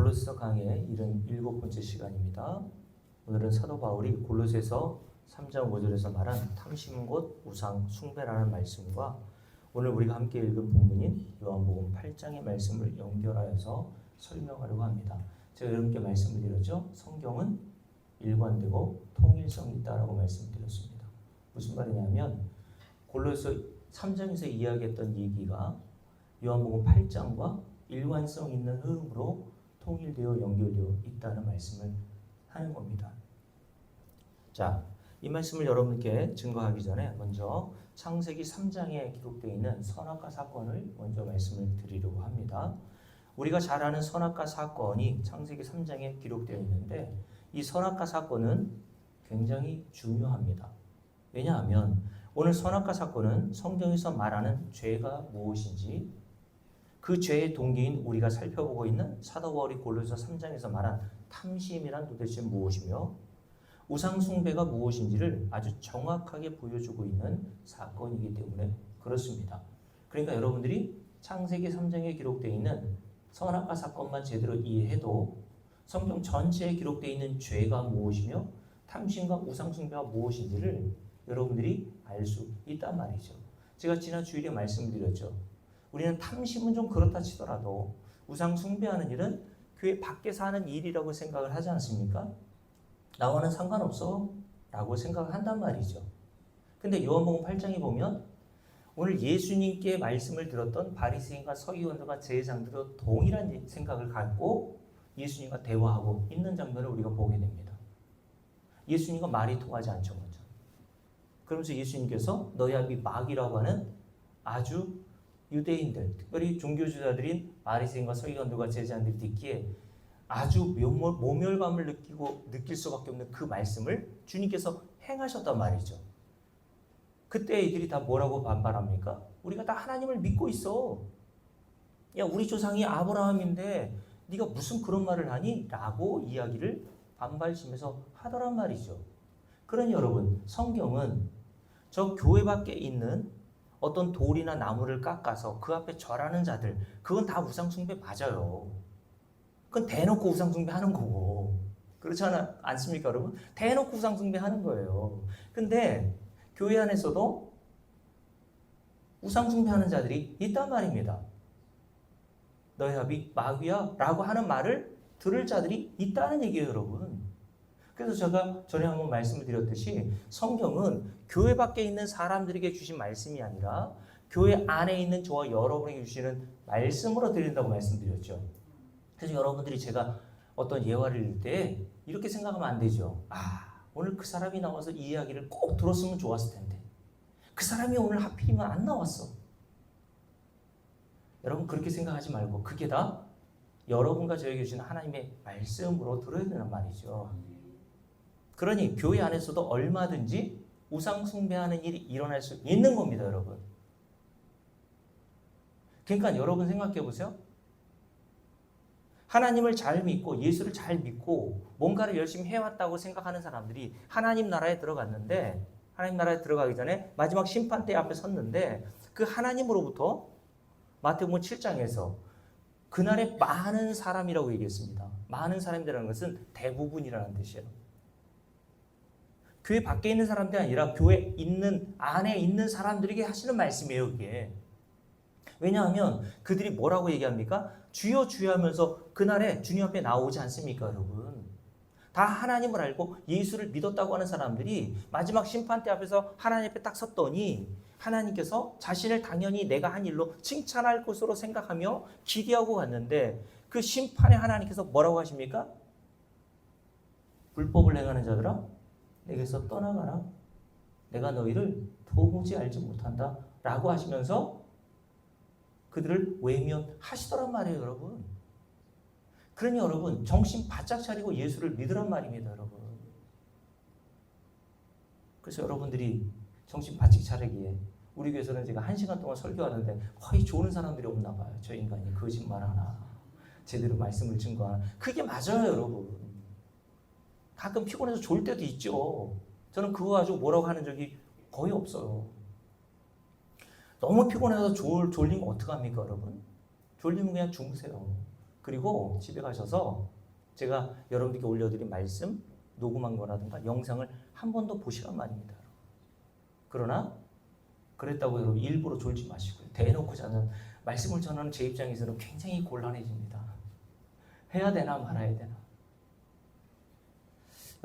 골로새서 강의 77번째 시간입니다. 오늘은 사도 바울이 골로새서 3장 5절에서 말한 탐심은 곧 우상 숭배라는 말씀과 오늘 우리가 함께 읽은 본문인 요한복음 8장의 말씀을 연결하여서 설명하려고 합니다. 제가 여러분께 말씀을 드렸죠. 성경은 일관되고 통일성이 있다라고 말씀드렸습니다. 무슨 말이냐면 골로새서 3장에서 이야기했던 얘기가 요한복음 8장과 일관성 있는 흐름으로 통일되어 연결되어 있다는 말씀을 하는 겁니다. 자, 이 말씀을 여러분께 증거하기 전에 먼저 창세기 3장에 기록되어 있는 선악과 사건을 먼저 말씀을 드리려고 합니다. 우리가 잘 아는 선악과 사건이 창세기 3장에 기록되어 있는데 이 선악과 사건은 굉장히 중요합니다. 왜냐하면 오늘 선악과 사건은 성경에서 말하는 죄가 무엇인지 그 죄의 동기인 우리가 살펴보고 있는 사도 바울이 골로새서 3장에서 말한 탐심이란 도대체 무엇이며 우상 숭배가 무엇인지를 아주 정확하게 보여주고 있는 사건이기 때문에 그렇습니다. 그러니까 여러분들이 창세기 3장에 기록되어 있는 선악과 사건만 제대로 이해해도 성경 전체에 기록되어 있는 죄가 무엇이며 탐심과 우상 숭배가 무엇인지를 여러분들이 알 수 있단 말이죠. 제가 지난 주일에 말씀드렸죠. 우리는 탐심은 좀 그렇다 치더라도 우상 숭배하는 일은 교회 밖에서 하는 일이라고 생각을 하지 않습니까? 나와는 상관없어 라고 생각을 한단 말이죠. 근데 요한복음 8장에 보면 오늘 예수님께 말씀을 들었던 바리새인과 서기관들과 제사장들도 동일한 생각을 갖고 예수님과 대화하고 있는 장면을 우리가 보게 됩니다. 예수님과 말이 통하지 않죠. 먼저. 그러면서 예수님께서 너희 아비 마귀라고 하는 아주 유대인들, 특별히 종교주자들인 바리새인과 서기관들과 제사장들이 듣기에 아주 모멸감을 느낄 수밖에 없는 그 말씀을 주님께서 행하셨단 말이죠. 그때 이들이 다 뭐라고 반발합니까? 우리가 다 하나님을 믿고 있어. 야, 우리 조상이 아브라함인데 네가 무슨 그런 말을 하니? 라고 이야기를 반발심에서 하더란 말이죠. 그러니 여러분, 성경은 저 교회 밖에 있는 어떤 돌이나 나무를 깎아서 그 앞에 절하는 자들, 그건 다 우상숭배 맞아요. 그건 대놓고 우상숭배 하는 거고. 그렇지 않습니까, 여러분? 대놓고 우상숭배 하는 거예요. 근데 교회 안에서도 우상숭배 하는 자들이 있단 말입니다. 너희 아비 마귀야 라고 하는 말을 들을 자들이 있다는 얘기예요, 여러분. 그래서 제가 전에 한번 말씀을 드렸듯이 성경은 교회 밖에 있는 사람들에게 주신 말씀이 아니라 교회 안에 있는 저와 여러분에게 주시는 말씀으로 드린다고 말씀드렸죠. 그래서 여러분들이 제가 어떤 예화를 읽을 때 이렇게 생각하면 안 되죠. 오늘 그 사람이 나와서 이 이야기를 꼭 들었으면 좋았을 텐데 그 사람이 오늘 하필이면 안 나왔어. 여러분 그렇게 생각하지 말고 그게 다 여러분과 저에게 주신 하나님의 말씀으로 들어야 되는 말이죠. 그러니 교회 안에서도 얼마든지 우상 숭배하는 일이 일어날 수 있는 겁니다, 여러분. 그러니까 여러분 생각해 보세요. 하나님을 잘 믿고 예수를 잘 믿고 뭔가를 열심히 해왔다고 생각하는 사람들이 하나님 나라에 들어갔는데 하나님 나라에 들어가기 전에 마지막 심판대 앞에 섰는데 그 하나님으로부터 마태복음 7장에서 그날에 많은 사람이라고 얘기했습니다. 많은 사람들이라는 것은 대부분이라는 뜻이에요. 교회 밖에 있는 사람들이 아니라 교회 안에 있는 사람들에게 하시는 말씀이에요, 그게. 왜냐하면 그들이 뭐라고 얘기합니까? 주여 주여 하면서 그날에 주님 앞에 나오지 않습니까, 여러분? 다 하나님을 알고 예수를 믿었다고 하는 사람들이 마지막 심판대 앞에서 하나님 앞에 딱 섰더니 하나님께서 자신을 당연히 내가 한 일로 칭찬할 것으로 생각하며 기대하고 갔는데 그 심판에 하나님께서 뭐라고 하십니까? 불법을 행하는 자들아 내게서 떠나가라. 내가 너희를 도무지 알지 못한다. 라고 하시면서 그들을 외면하시더란 말이에요, 여러분. 그러니 여러분 정신 바짝 차리고 예수를 믿으란 말입니다, 여러분. 그래서 여러분들이 정신 바짝 차리기에 우리 교회에서는 제가 1시간 동안 설교하는데 거의 좋은 사람들이 없나 봐요. 저 인간이 거짓말 하나 제대로 말씀을 증거하나. 그게 맞아요, 여러분. 가끔 피곤해서 졸 때도 있죠. 저는 그거 가지고 뭐라고 하는 적이 거의 없어요. 너무 피곤해서 졸리면 어떡합니까, 여러분? 졸리면 그냥 주무세요. 그리고 집에 가셔서 제가 여러분들께 올려드린 말씀, 녹음한 거라든가 영상을 한 번 더 보시란 말입니다. 그러나 그랬다고 여러분 일부러 졸지 마시고요. 대놓고 자는 말씀을 전하는 제 입장에서는 굉장히 곤란해집니다. 해야 되나 말아야 되나.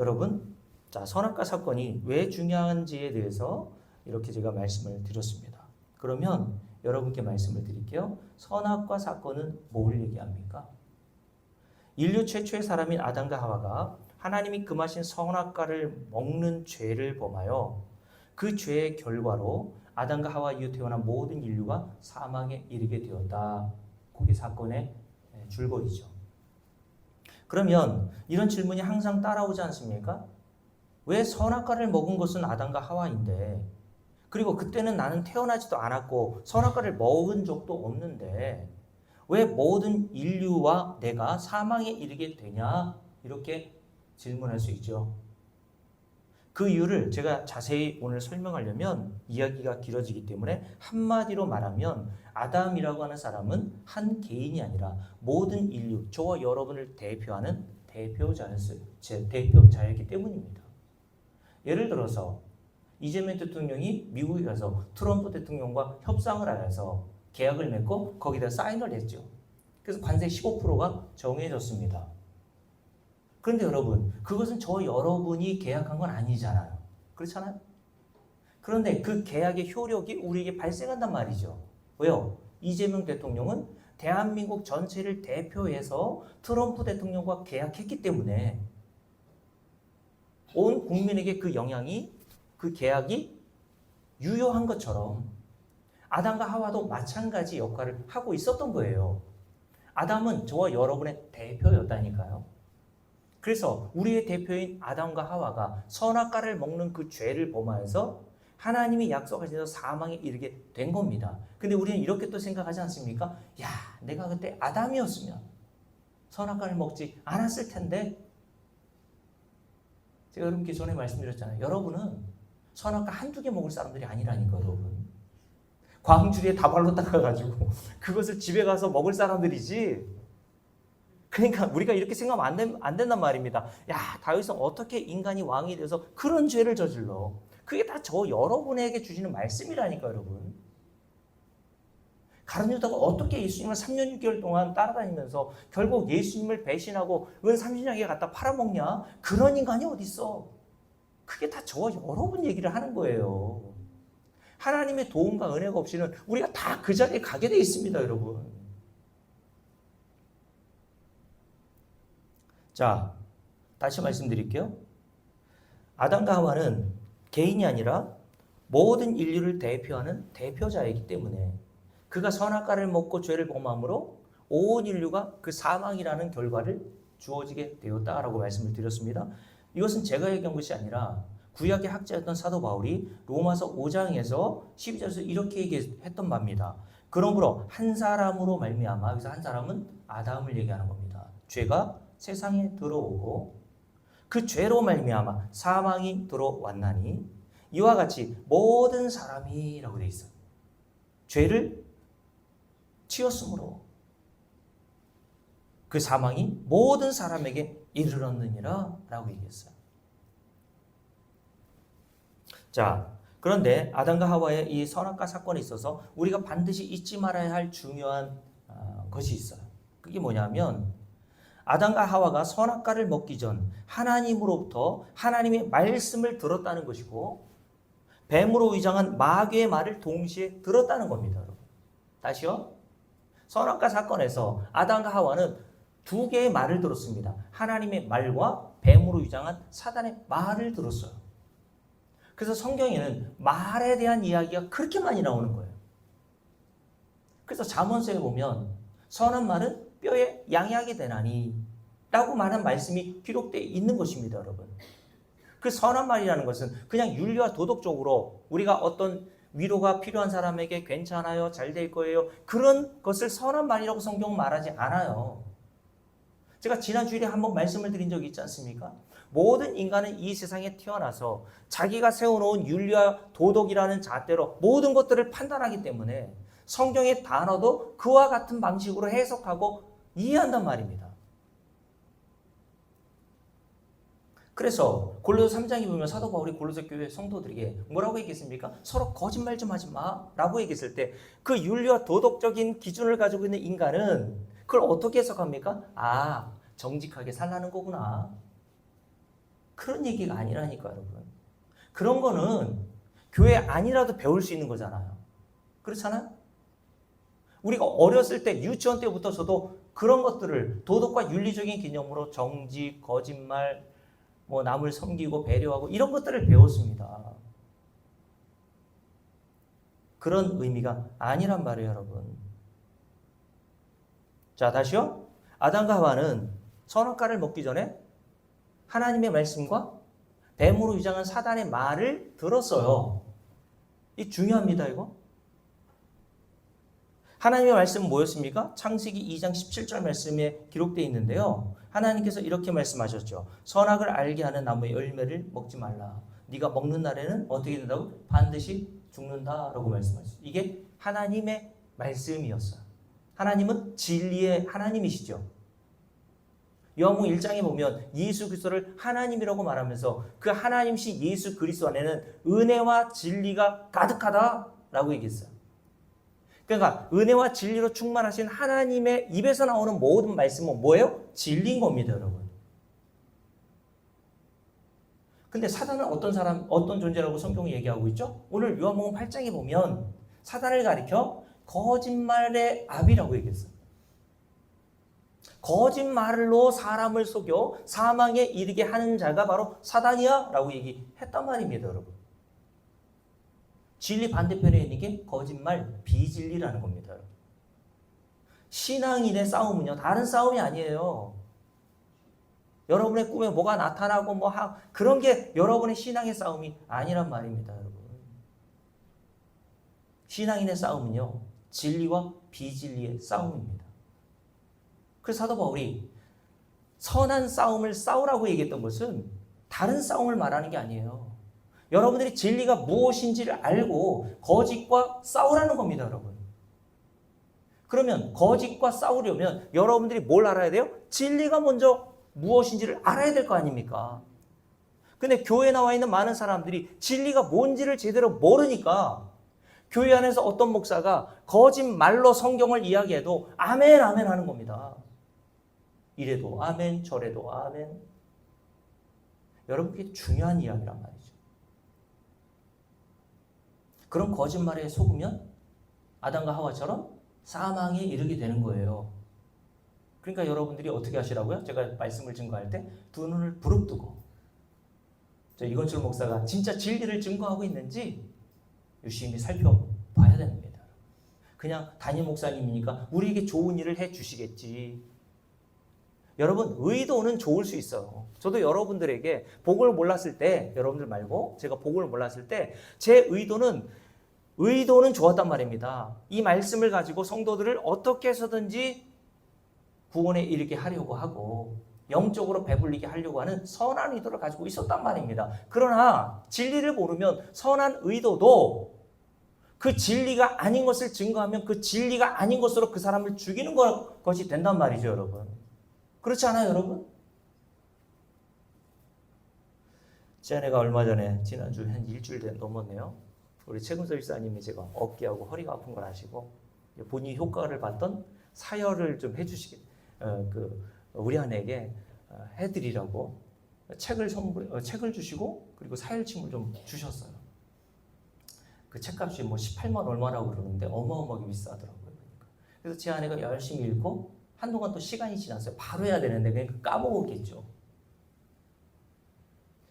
여러분, 자, 선악과 사건이 왜 중요한지에 대해서 이렇게 제가 말씀을 드렸습니다. 그러면 여러분께 말씀을 드릴게요. 선악과 사건은 뭘 얘기합니까? 인류 최초의 사람인 아담과 하와가 하나님이 금하신 선악과를 먹는 죄를 범하여 그 죄의 결과로 아담과 하와 이후 태어난 모든 인류가 사망에 이르게 되었다. 그게 사건의 줄거리죠. 그러면 이런 질문이 항상 따라오지 않습니까? 왜 선악과를 먹은 것은 아담과 하와인데, 그리고 그때는 나는 태어나지도 않았고 선악과를 먹은 적도 없는데 왜 모든 인류와 내가 사망에 이르게 되냐? 이렇게 질문할 수 있죠. 그 이유를 제가 자세히 오늘 설명하려면 이야기가 길어지기 때문에 한마디로 말하면 아담이라고 하는 사람은 한 개인이 아니라 모든 인류, 저와 여러분을 대표하는 대표자였기 때문입니다. 예를 들어서 이재명 대통령이 미국에 가서 트럼프 대통령과 협상을 하여서 계약을 맺고 거기다 사인을 했죠. 그래서 관세 15%가 정해졌습니다. 그런데 여러분, 그것은 저 여러분이 계약한 건 아니잖아요. 그렇잖아요? 그런데 그 계약의 효력이 우리에게 발생한단 말이죠. 왜요? 이재명 대통령은 대한민국 전체를 대표해서 트럼프 대통령과 계약했기 때문에 온 국민에게 그 영향이, 그 계약이 유효한 것처럼 아담과 하와도 마찬가지 역할을 하고 있었던 거예요. 아담은 저와 여러분의 대표였다니까요. 그래서 우리의 대표인 아담과 하와가 선악과를 먹는 그 죄를 범하여서 하나님이 약속하신 사망에 이르게 된 겁니다. 근데 우리는 이렇게 또 생각하지 않습니까? 야, 내가 그때 아담이었으면 선악과를 먹지 않았을 텐데. 제가 여러분께 전에 말씀드렸잖아요. 여러분은 선악과 한두 개 먹을 사람들이 아니라니까, 여러분. 광주리에 다발로 닦아가지고 그것을 집에 가서 먹을 사람들이지. 그러니까 우리가 이렇게 생각하면 안 된단 말입니다. 야, 다윗은 어떻게 인간이 왕이 돼서 그런 죄를 저질러. 그게 다 저 여러분에게 주시는 말씀이라니까, 여러분. 가룟 유다가 어떻게 예수님을 3년 6개월 동안 따라다니면서 결국 예수님을 배신하고 은 30냥에 갖다 팔아먹냐? 그런 인간이 어딨어? 그게 다 저 여러분 얘기를 하는 거예요. 하나님의 도움과 은혜가 없이는 우리가 다 그 자리에 가게 돼 있습니다, 여러분. 자, 다시 말씀드릴게요. 아담과 하와는 개인이 아니라 모든 인류를 대표하는 대표자이기 때문에 그가 선악과를 먹고 죄를 범함으로 온 인류가 그 사망이라는 결과를 주어지게 되었다라고 말씀을 드렸습니다. 이것은 제가 얘기한 것이 아니라 구약의 학자였던 사도 바울이 로마서 5장에서 12절에서 이렇게 얘기했던 바입니다. 그러므로 한 사람으로 말미암아, 여기서 한 사람은 아담을 얘기하는 겁니다. 죄가 세상에 들어오고 그 죄로 말미암아 사망이 들어왔나니 이와 같이 모든 사람이라고 되어 있어요. 죄를 치었으므로 그 사망이 모든 사람에게 이르렀느니라 라고 얘기했어요. 자, 그런데 아담과 하와의 이 선악과 사건에 있어서 우리가 반드시 잊지 말아야 할 중요한 것이 있어요. 그게 뭐냐면 아담과 하와가 선악과를 먹기 전 하나님으로부터 하나님의 말씀을 들었다는 것이고 뱀으로 위장한 마귀의 말을 동시에 들었다는 겁니다. 여러분. 다시요. 선악과 사건에서 아담과 하와는 두 개의 말을 들었습니다. 하나님의 말과 뱀으로 위장한 사단의 말을 들었어요. 그래서 성경에는 말에 대한 이야기가 그렇게 많이 나오는 거예요. 그래서 잠언서에 보면 선한 말은 뼈에 양약이 되나니 라고 말한 말씀이 기록되어 있는 것입니다, 여러분. 그 선한 말이라는 것은 그냥 윤리와 도덕적으로 우리가 어떤 위로가 필요한 사람에게 괜찮아요, 잘 될 거예요, 그런 것을 선한 말이라고 성경은 말하지 않아요. 제가 지난 주일에 한번 말씀을 드린 적이 있지 않습니까? 모든 인간은 이 세상에 태어나서 자기가 세워놓은 윤리와 도덕이라는 잣대로 모든 것들을 판단하기 때문에 성경의 단어도 그와 같은 방식으로 해석하고 이해한단 말입니다. 그래서 골로새 3장에 보면 사도 바울이 골로새 교회 성도들에게 뭐라고 얘기했습니까? 서로 거짓말 좀 하지 마 라고 얘기했을 때 그 윤리와 도덕적인 기준을 가지고 있는 인간은 그걸 어떻게 해석합니까? 아, 정직하게 살라는 거구나. 그런 얘기가 아니라니까 여러분. 그런 거는 교회 아니라도 배울 수 있는 거잖아요. 그렇잖아요? 우리가 어렸을 때 유치원 때부터 저도 그런 것들을 도덕과 윤리적인 개념으로 정직, 거짓말, 뭐 남을 섬기고 배려하고 이런 것들을 배웠습니다. 그런 의미가 아니란 말이에요, 여러분. 자, 다시요. 아담과 하와는 선악과를 먹기 전에 하나님의 말씀과 뱀으로 위장한 사단의 말을 들었어요. 이 중요합니다, 이거. 하나님의 말씀은 뭐였습니까? 창세기 2장 17절 말씀에 기록되어 있는데요. 하나님께서 이렇게 말씀하셨죠. 선악을 알게 하는 나무의 열매를 먹지 말라. 네가 먹는 날에는 어떻게 된다고? 반드시 죽는다라고 말씀하셨어요. 이게 하나님의 말씀이었어요. 하나님은 진리의 하나님이시죠. 요한복음 1장에 보면 예수 그리스도를 하나님이라고 말하면서 그 하나님이신 예수 그리스도 안에는 은혜와 진리가 가득하다라고 얘기했어요. 그러니까 은혜와 진리로 충만하신 하나님의 입에서 나오는 모든 말씀은 뭐예요? 진리인 겁니다, 여러분. 근데 사단은 어떤 존재라고 성경이 얘기하고 있죠? 오늘 요한복음 8장에 보면 사단을 가리켜 거짓말의 아비라고 얘기했어요. 거짓말로 사람을 속여 사망에 이르게 하는 자가 바로 사단이야 라고 얘기했단 말입니다, 여러분. 진리 반대편에 있는 게 거짓말, 비진리라는 겁니다. 신앙인의 싸움은요, 다른 싸움이 아니에요. 여러분의 꿈에 뭐가 나타나고 그런 게 여러분의 신앙의 싸움이 아니란 말입니다, 여러분. 신앙인의 싸움은요, 진리와 비진리의 싸움입니다. 그래서 사도 바울이 선한 싸움을 싸우라고 얘기했던 것은 다른 싸움을 말하는 게 아니에요. 여러분들이 진리가 무엇인지를 알고 거짓과 싸우라는 겁니다, 여러분. 그러면 거짓과 싸우려면 여러분들이 뭘 알아야 돼요? 진리가 먼저 무엇인지를 알아야 될 거 아닙니까? 근데 교회에 나와 있는 많은 사람들이 진리가 뭔지를 제대로 모르니까 교회 안에서 어떤 목사가 거짓말로 성경을 이야기해도 아멘, 아멘 하는 겁니다. 이래도 아멘, 저래도 아멘. 여러분, 그게 중요한 이야기란 말이죠. 그런 거짓말에 속으면 아담과 하와처럼 사망에 이르게 되는 거예요. 그러니까 여러분들이 어떻게 하시라고요? 제가 말씀을 증거할 때 두 눈을 부릅뜨고 이건철 목사가 진짜 진리를 증거하고 있는지 유심히 살펴봐야 됩니다. 그냥 담임 목사님이니까 우리에게 좋은 일을 해주시겠지. 여러분, 의도는 좋을 수 있어요. 저도 여러분들에게 복을 몰랐을 때, 여러분들 말고 제가 복을 몰랐을 때 제 의도는 좋았단 말입니다. 이 말씀을 가지고 성도들을 어떻게 해서든지 구원에 이르게 하려고 하고 영적으로 배불리게 하려고 하는 선한 의도를 가지고 있었단 말입니다. 그러나 진리를 모르면 선한 의도도 그 진리가 아닌 것을 증거하면 그 진리가 아닌 것으로 그 사람을 죽이는 것이 된단 말이죠, 여러분. 그렇지 않아요, 여러분? 제 아내가 얼마 전에 지난주 한 일주일 넘었네요. 우리 최금서 집사님이 제가 어깨하고 허리가 아픈 걸 아시고 본인이 효과를 봤던 사열을 좀 해주시게 우리 아내에게 해드리라고 책을 주시고 그리고 사열침을 좀 주셨어요. 그 책값이 18만 얼마라고 그러는데 어마어마하게 비싸더라고요. 그래서 제 아내가 열심히 읽고 한동안 또 시간이 지났어요. 바로 해야 되는데 그냥 까먹었겠죠.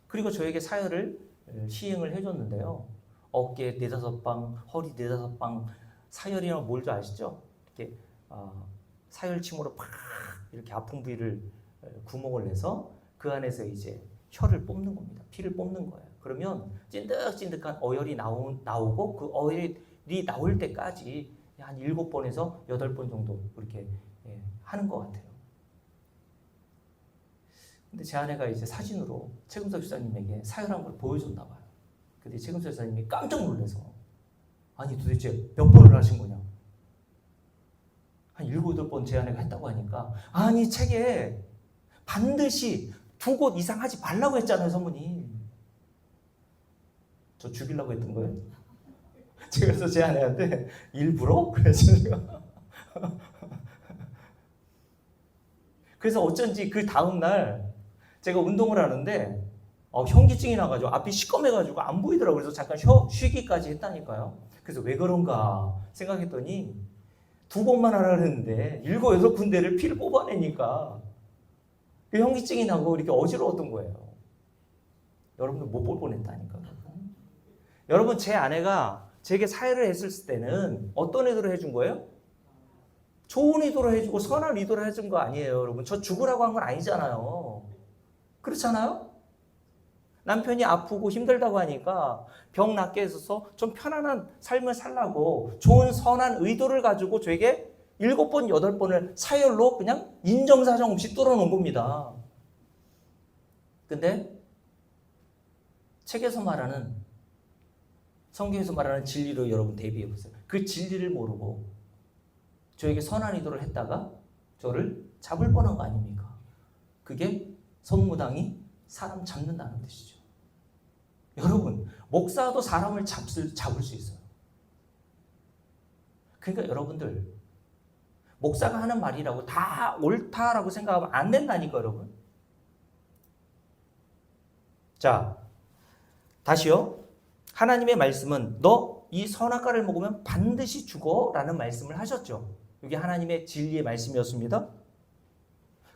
그리고 저에게 사열을 시행을 해줬는데요. 어깨 4-5방, 허리 4-5방, 사열이랑 뭘 줄 아시죠? 이렇게 사열침으로 팍 이렇게 아픈 부위를 구멍을 내서 그 안에서 이제 혀를 뽑는 겁니다. 피를 뽑는 거예요. 그러면 찐득찐득한 어혈이 나오고 그 어혈이 나올 때까지 한 7번에서 8번 정도 그렇게 하는 것 같아요. 근데 제 아내가 이제 사진으로 최금석 집사님에게 사열한 걸 보여줬나 봐요. 근데 최금석 집사님이 깜짝 놀라서 아니 도대체 몇 번을 하신 거냐? 한 7, 8번 제 아내가 했다고 하니까 아니 책에 반드시 2곳 이상 하지 말라고 했잖아요, 사모님. 저 죽이려고 했던 거예요. 그래서 제 아내한테 일부러? 그래서 제가 그래서 어쩐지 그 다음날 제가 운동을 하는데 현기증이 나가지고 앞이 시꺼매가지고 안 보이더라고요. 그래서 잠깐 쉬기까지 했다니까요. 그래서 왜 그런가 생각했더니 2번만 하라 그랬는데 7, 8군데를 피를 뽑아내니까 그 현기증이 나고 이렇게 어지러웠던 거예요. 여러분들 못 볼 뻔했다니까요. 여러분 제 아내가 제게 사회를 했을 때는 어떤 의도로 해준 거예요? 좋은 의도로 해주고 선한 의도로 해준 거 아니에요, 여러분. 저 죽으라고 한 건 아니잖아요. 그렇잖아요? 남편이 아프고 힘들다고 하니까 병 낫게 해서 좀 편안한 삶을 살라고 좋은 선한 의도를 가지고 저에게 7번, 8번을 사열로 그냥 인정사정 없이 뚫어놓은 겁니다. 근데 책에서 말하는, 성경에서 말하는 진리로 여러분 대비해 보세요. 그 진리를 모르고 저에게 선한 의도를 했다가 저를 잡을 뻔한 거 아닙니까? 그게 선무당이 사람 잡는다는 뜻이죠. 여러분, 목사도 사람을 잡을 수 있어요. 그러니까 여러분들, 목사가 하는 말이라고 다 옳다라고 생각하면 안 된다니까, 여러분. 자, 다시요. 하나님의 말씀은 너 이 선악과를 먹으면 반드시 죽어 라는 말씀을 하셨죠. 이게 하나님의 진리의 말씀이었습니다.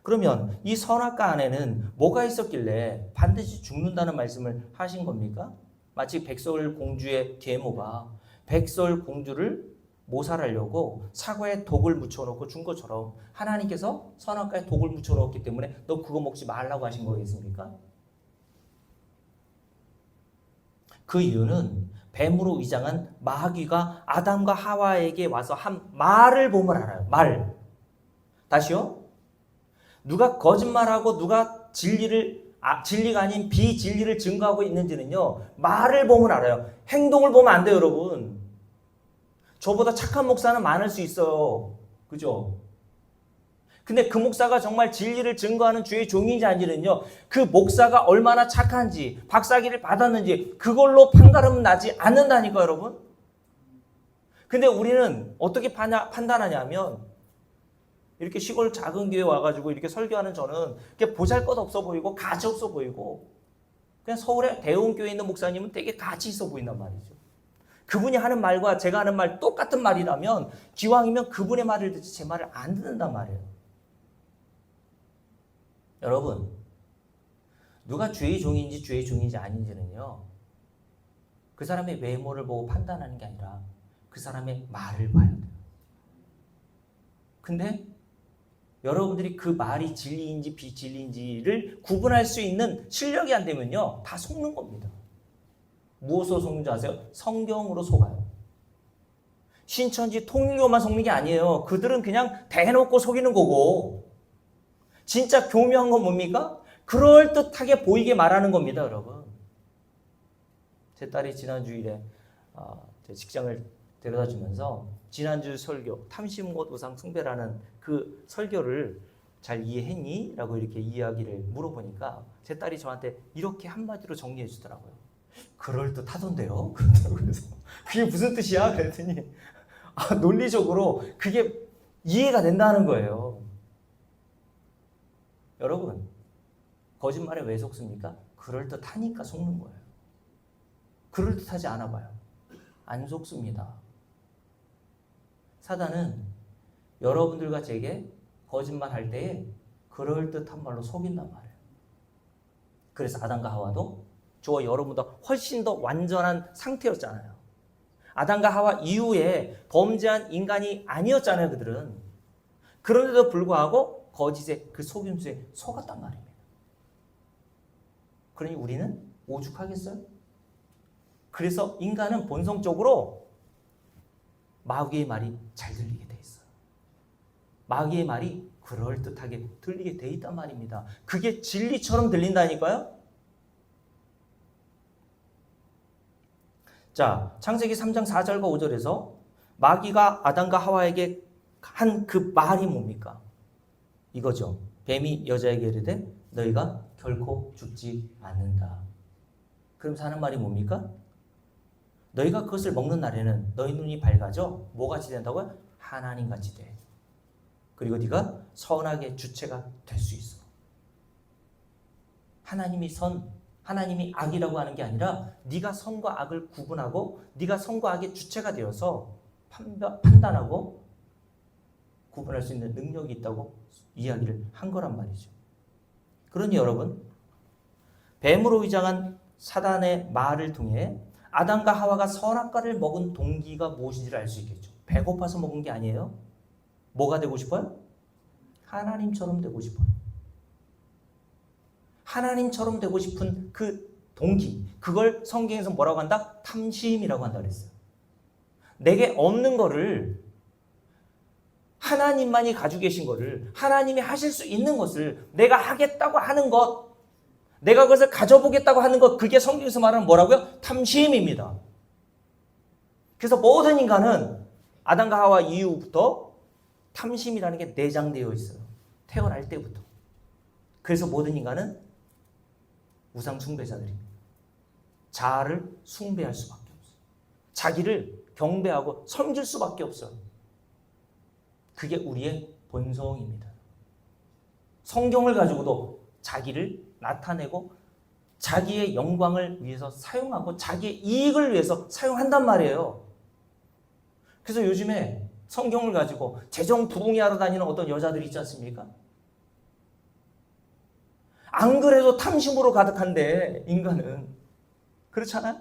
그러면 이 선악과 안에는 뭐가 있었길래 반드시 죽는다는 말씀을 하신 겁니까? 마치 백설공주의 계모가 백설공주를 모살하려고 사과에 독을 묻혀놓고 준 것처럼 하나님께서 선악과에 독을 묻혀놓았기 때문에 너 그거 먹지 말라고 하신 거겠습니까? 그 이유는 뱀으로 위장한 마귀가 아담과 하와에게 와서 한 말을 보면 알아요. 말. 다시요. 누가 거짓말하고 누가 진리가 아닌 비진리를 증거하고 있는지는요, 말을 보면 알아요. 행동을 보면 안 돼요, 여러분. 저보다 착한 목사는 많을 수 있어요. 그죠? 근데 그 목사가 정말 진리를 증거하는 주의 종인지 아닌지는요, 그 목사가 얼마나 착한지, 박사기를 받았는지, 그걸로 판가름 나지 않는다니까, 여러분. 근데 우리는 어떻게 판단하냐면, 이렇게 시골 작은 교회 와가지고 이렇게 설교하는 저는 보잘것 없어 보이고 가치 없어 보이고, 그냥 서울에 대형교회에 있는 목사님은 되게 가치 있어 보인단 말이죠. 그분이 하는 말과 제가 하는 말 똑같은 말이라면 기왕이면 그분의 말을 듣지 제 말을 안 듣는단 말이에요. 여러분, 누가 주의 종인지 아닌지는요, 그 사람의 외모를 보고 판단하는 게 아니라 그 사람의 말을 봐야 돼요. 근데 여러분들이 그 말이 진리인지 비진리인지를 구분할 수 있는 실력이 안 되면요, 다 속는 겁니다. 무엇으로 속는 줄 아세요? 성경으로 속아요. 신천지 통일교만 속는 게 아니에요. 그들은 그냥 대놓고 속이는 거고, 진짜 교묘한 건 뭡니까? 그럴듯하게 보이게 말하는 겁니다, 여러분. 제 딸이 지난 주일에 제 직장을 데려다 주면서 지난주 설교, 탐심곧 우상 숭배라는 그 설교를 잘 이해했니? 라고 이렇게 이야기를 물어보니까 제 딸이 저한테 이렇게 한마디로 정리해 주더라고요. 그럴듯하던데요? 그러더라고요. 그래서 그게 무슨 뜻이야? 그랬더니 논리적으로 그게 이해가 된다는 거예요. 여러분, 거짓말에 왜 속습니까? 그럴듯하니까 속는 거예요. 그럴듯하지 않아 봐요. 안 속습니다. 사단은 여러분들과 제게 거짓말할 때에 그럴듯한 말로 속인단 말이에요. 그래서 아담과 하와도 저와 여러분보다 훨씬 더 완전한 상태였잖아요. 아담과 하와 이후에 범죄한 인간이 아니었잖아요, 그들은. 그런데도 불구하고 거짓의 그 속임수에 속았단 말입니다. 그러니 우리는 오죽하겠어요? 그래서 인간은 본성적으로 마귀의 말이 잘 들리게 돼 있어요. 마귀의 말이 그럴듯하게 들리게 돼 있단 말입니다. 그게 진리처럼 들린다니까요? 자, 창세기 3장 4절과 5절에서 마귀가 아담과 하와에게 한 그 말이 뭡니까? 이거죠. 뱀이 여자에게 이르되 너희가 결코 죽지 않는다. 그러면서 하는 말이 뭡니까? 너희가 그것을 먹는 날에는 너희 눈이 밝아져 뭐같이 된다고요? 하나님같이 돼. 그리고 네가 선악의 주체가 될 수 있어. 하나님이 선, 하나님이 악이라고 하는 게 아니라 네가 선과 악을 구분하고 네가 선과 악의 주체가 되어서 판단하고 구분할 수 있는 능력이 있다고 이야기를 한 거란 말이죠. 그러니 여러분, 뱀으로 위장한 사단의 말을 통해 아담과 하와가 선악과를 먹은 동기가 무엇인지를 알 수 있겠죠. 배고파서 먹은 게 아니에요. 뭐가 되고 싶어요? 하나님처럼 되고 싶어요. 하나님처럼 되고 싶은 그 동기, 그걸 성경에서 뭐라고 한다? 탐심이라고 한다 그랬어요. 내게 없는 거를 하나님만이 가지고 계신 거를, 하나님이 하실 수 있는 것을 내가 하겠다고 하는 것, 내가 그것을 가져보겠다고 하는 것, 그게 성경에서 말하는 뭐라고요? 탐심입니다. 그래서 모든 인간은 아담과 하와 이후부터 탐심이라는 게 내장되어 있어요. 태어날 때부터. 그래서 모든 인간은 우상 숭배자들입니다. 자아를 숭배할 수밖에 없어요. 자기를 경배하고 섬길 수밖에 없어요. 그게 우리의 본성입니다. 성경을 가지고도 자기를 나타내고 자기의 영광을 위해서 사용하고 자기의 이익을 위해서 사용한단 말이에요. 그래서 요즘에 성경을 가지고 재정부동의하러 다니는 어떤 여자들이 있지 않습니까? 안 그래도 탐심으로 가득한데 인간은 그렇잖아요?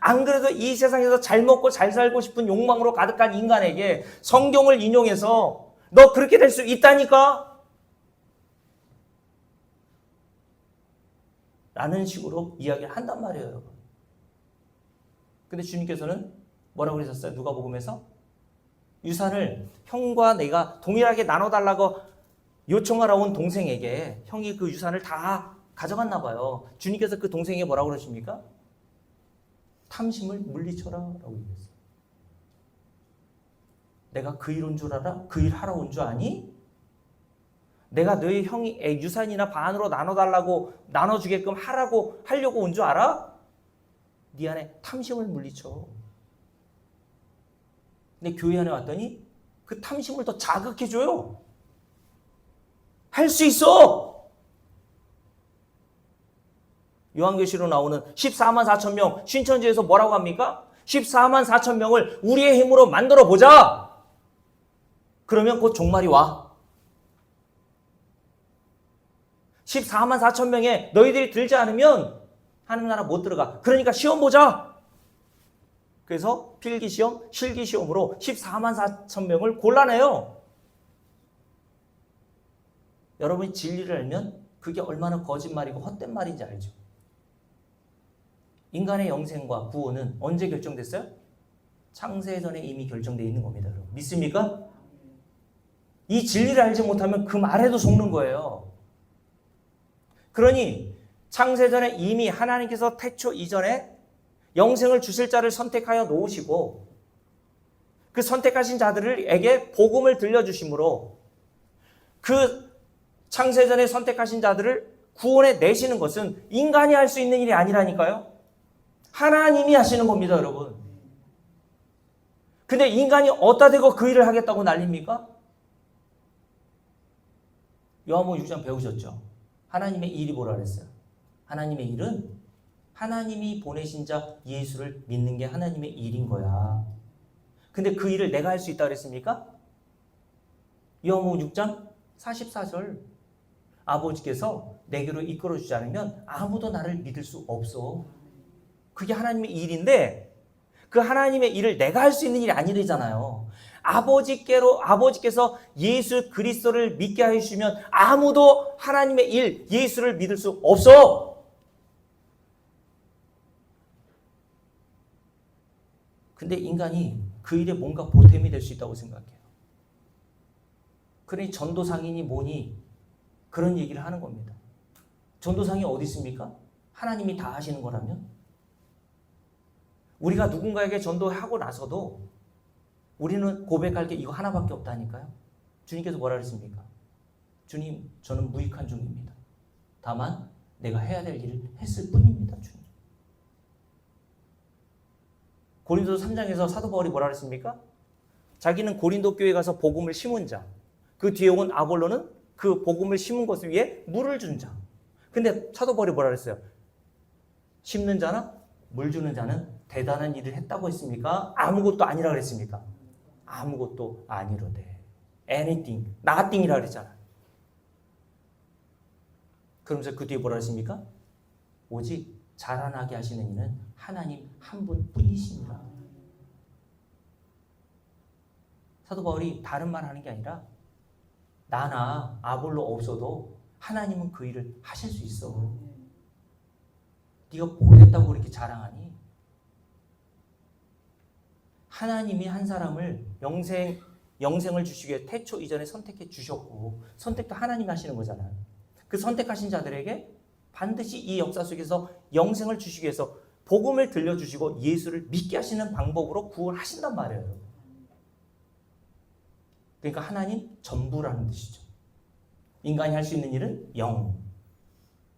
안 그래도 이 세상에서 잘 먹고 잘 살고 싶은 욕망으로 가득한 인간에게 성경을 인용해서 너 그렇게 될 수 있다니까? 라는 식으로 이야기를 한단 말이에요, 여러분. 근데 주님께서는 뭐라고 그러셨어요? 누가복음에서? 유산을 형과 내가 동일하게 나눠달라고 요청하러 온 동생에게 형이 그 유산을 다 가져갔나 봐요. 주님께서 그 동생에게 뭐라고 그러십니까? 탐심을 물리쳐라 라고 얘기했어요. 내가 그 일 온 줄 알아? 그 일 하러 온 줄 아니? 내가 너희 형이 유산이나 반으로 나눠달라고 나눠주게끔 하려고 온 줄 알아? 네 안에 탐심을 물리쳐. 근데 교회 안에 왔더니 그 탐심을 더 자극해줘요. 할 수 있어. 요한계시로 나오는 14만 4천 명 신천지에서 뭐라고 합니까? 14만 4천 명을 우리의 힘으로 만들어 보자. 그러면 곧 종말이 와. 14만 4천 명에 너희들이 들지 않으면 하나님 나라 못 들어가. 그러니까 시험 보자. 그래서 필기시험, 실기시험으로 14만 4천 명을 골라내요. 여러분이 진리를 알면 그게 얼마나 거짓말이고 헛된 말인지 알죠. 인간의 영생과 구원은 언제 결정됐어요? 창세 전에 이미 결정되어 있는 겁니다. 여러분. 믿습니까? 이 진리를 알지 못하면 그 말에도 속는 거예요. 그러니 창세 전에 이미 하나님께서 태초 이전에 영생을 주실 자를 선택하여 놓으시고 그 선택하신 자들에게 복음을 들려주심으로 그 창세전에 선택하신 자들을 구원해 내시는 것은 인간이 할 수 있는 일이 아니라니까요. 하나님이 하시는 겁니다, 여러분. 근데 인간이 어디다 대고 그 일을 하겠다고 난립니까? 요한복음 6장 배우셨죠? 하나님의 일이 뭐라 그랬어요? 하나님의 일은 하나님이 보내신 자 예수를 믿는 게 하나님의 일인 거야. 근데 그 일을 내가 할 수 있다 그랬습니까? 요한복음 6장 44절. 아버지께서 내게로 이끌어주지 않으면 아무도 나를 믿을 수 없어. 그게 하나님의 일인데 그 하나님의 일을 내가 할 수 있는 일이 아니잖아요. 아버지께서 예수 그리스도를 믿게 해주시면 아무도 하나님의 일, 예수를 믿을 수 없어. 근데 인간이 그 일에 뭔가 보탬이 될 수 있다고 생각해요. 그러니 전도상이니 뭐니 그런 얘기를 하는 겁니다. 전도상이 어디 있습니까? 하나님이 다 하시는 거라면? 우리가 누군가에게 전도하고 나서도 우리는 고백할 게 이거 하나밖에 없다니까요. 주님께서 뭐라 그랬습니까? 주님, 저는 무익한 종입니다. 다만 내가 해야 될 일을 했을 뿐입니다. 주님. 고린도서 3장에서 사도 바울이 뭐라 그랬습니까? 자기는 고린도 교회에 가서 복음을 심은 자, 그 뒤에 온 아볼로는 그 복음을 심은 것을 위해 물을 준 자. 근데 사도 바울이 뭐라 그랬어요? 심는 자나 물 주는 자는 대단한 일을 했다고 했습니까? 아무것도 아니라 그랬습니까? 아무것도 아니로되. anything, nothing이라 그랬잖아요. 그러면서 그 뒤에 뭐라 그랬습니까? 오직 자라나게 하시는 이는 하나님 한 분뿐이십니다. 사도 바울이 다른 말 하는 게 아니라 나나 아볼로 없어도 하나님은 그 일을 하실 수 있어. 네가 뭘 했다고 그렇게 자랑하니? 하나님이 한 사람을 영생을 주시기 위해 태초 이전에 선택해 주셨고 선택도 하나님이 하시는 거잖아요. 그 선택하신 자들에게 반드시 이 역사 속에서 영생을 주시기 위해서 복음을 들려주시고 예수를 믿게 하시는 방법으로 구원하신단 말이에요. 그러니까 하나님 전부라는 뜻이죠. 인간이 할 수 있는 일은 영.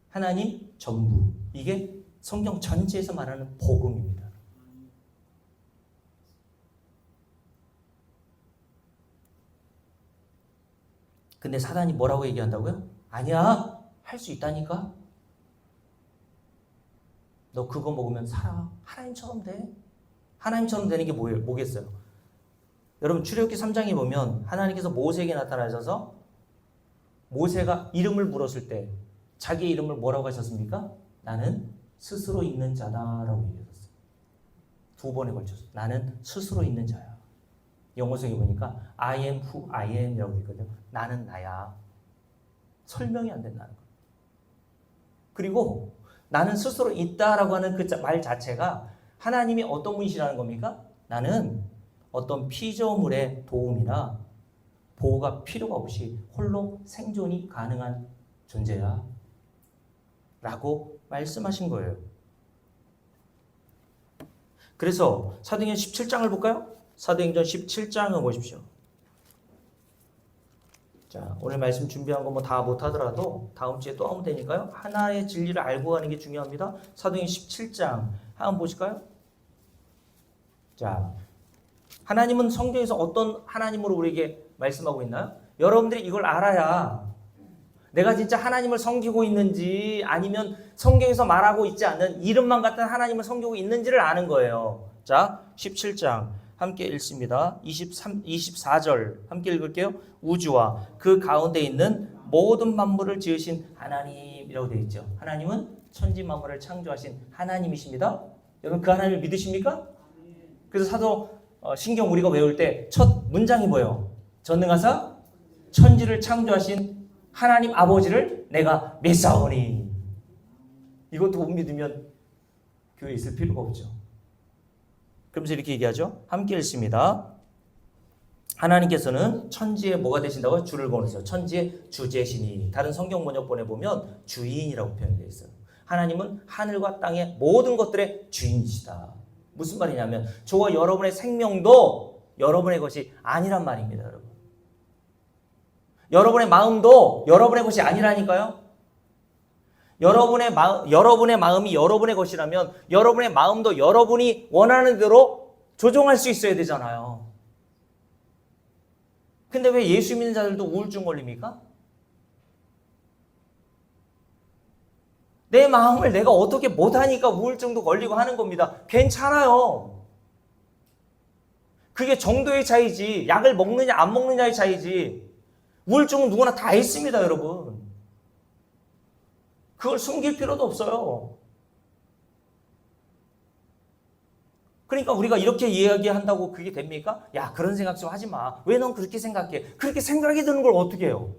하나님 전부. 이게 성경 전체에서 말하는 복음입니다. 근데 사단이 뭐라고 얘기한다고요? 아니야, 할 수 있다니까. 너 그거 먹으면 살아. 하나님처럼 돼. 하나님처럼 되는 게 뭐겠어요? 여러분 출애굽기 3장에 보면 하나님께서 모세에게 나타나셔서 모세가 이름을 물었을 때 자기의 이름을 뭐라고 하셨습니까? 나는 스스로 있는 자다라고 얘기했어요. 2번에 걸쳐서 나는 스스로 있는 자야. 영어성에 보니까 I am who I am 이라고 있거든요. 나는 나야. 설명이 안 된다는 거예요. 그리고 나는 스스로 있다라고 하는 그 말 자체가 하나님이 어떤 분이시라는 겁니까? 나는 어떤 피조물의 도움이나 보호가 필요가 없이 홀로 생존이 가능한 존재야 라고 말씀하신 거예요. 그래서 사도행전 17장을 볼까요? 사도행전 17장을 보십시오. 자, 오늘 말씀 준비한 거 뭐 다 못하더라도 다음 주에 또 하면 되니까요. 하나의 진리를 알고 가는 게 중요합니다. 사도행전 17장 한번 보실까요? 자, 하나님은 성경에서 어떤 하나님으로 우리에게 말씀하고 있나요? 여러분들이 이걸 알아야 내가 진짜 하나님을 섬기고 있는지 아니면 성경에서 말하고 있지 않는 이름만 같은 하나님을 섬기고 있는지를 아는 거예요. 자, 17장 함께 읽습니다. 24절 함께 읽을게요. 우주와 그 가운데 있는 모든 만물을 지으신 하나님이라고 되어 있죠. 하나님은 천지 만물을 창조하신 하나님이십니다. 여러분 그 하나님을 믿으십니까? 그래서 사도 신경 우리가 외울 때 첫 문장이 뭐예요? 전능하사 천지를 창조하신 하나님 아버지를 내가 믿사오니. 이것도 못 믿으면 교회에 있을 필요가 없죠. 그러면서 이렇게 얘기하죠. 함께 읽습니다. 하나님께서는 천지에 뭐가 되신다고요? 주를 거느세요. 천지의 주제시니. 다른 성경 번역본에 보면 주인이라고 표현되어 있어요. 하나님은 하늘과 땅의 모든 것들의 주인이시다. 무슨 말이냐면 저와 여러분의 생명도 여러분의 것이 아니란 말입니다. 여러분. 여러분의 마음도 여러분의 것이 아니라니까요. 여러분의 마음이 여러분의 것이라면 여러분의 마음도 여러분이 원하는 대로 조종할 수 있어야 되잖아요. 근데 왜 예수 믿는 자들도 우울증 걸립니까? 내 마음을 내가 어떻게 못하니까 우울증도 걸리고 하는 겁니다. 괜찮아요. 그게 정도의 차이지 약을 먹느냐 안 먹느냐의 차이지 우울증은 누구나 다 있습니다. 여러분. 그걸 숨길 필요도 없어요. 그러니까 우리가 이렇게 이야기한다고 그게 됩니까? 야, 그런 생각 좀 하지 마. 왜 넌 그렇게 생각해? 그렇게 생각이 드는 걸 어떻게 해요?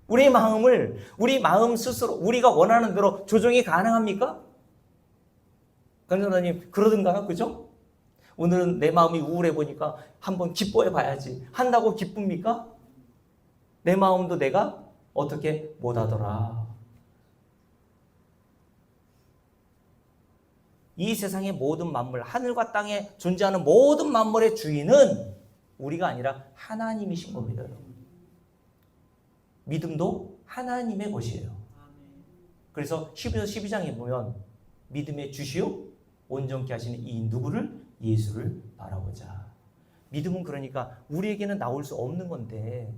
우리 마음을 우리 마음 스스로 우리가 원하는 대로 조정이 가능합니까? 강전사님 그러던가요? 그죠? 오늘은 내 마음이 우울해 보니까 한번 기뻐해 봐야지. 한다고 기쁩니까? 내 마음도 내가 어떻게 못하더라. 이 세상의 모든 만물, 하늘과 땅에 존재하는 모든 만물의 주인은 우리가 아니라 하나님이신 겁니다, 여러분. 믿음도 하나님의 것이에요. 그래서 히브리서 12장에 보면 믿음의 주시오 온전케 하시는 이 누구를? 예수를 바라보자. 믿음은 그러니까 우리에게는 나올 수 없는 건데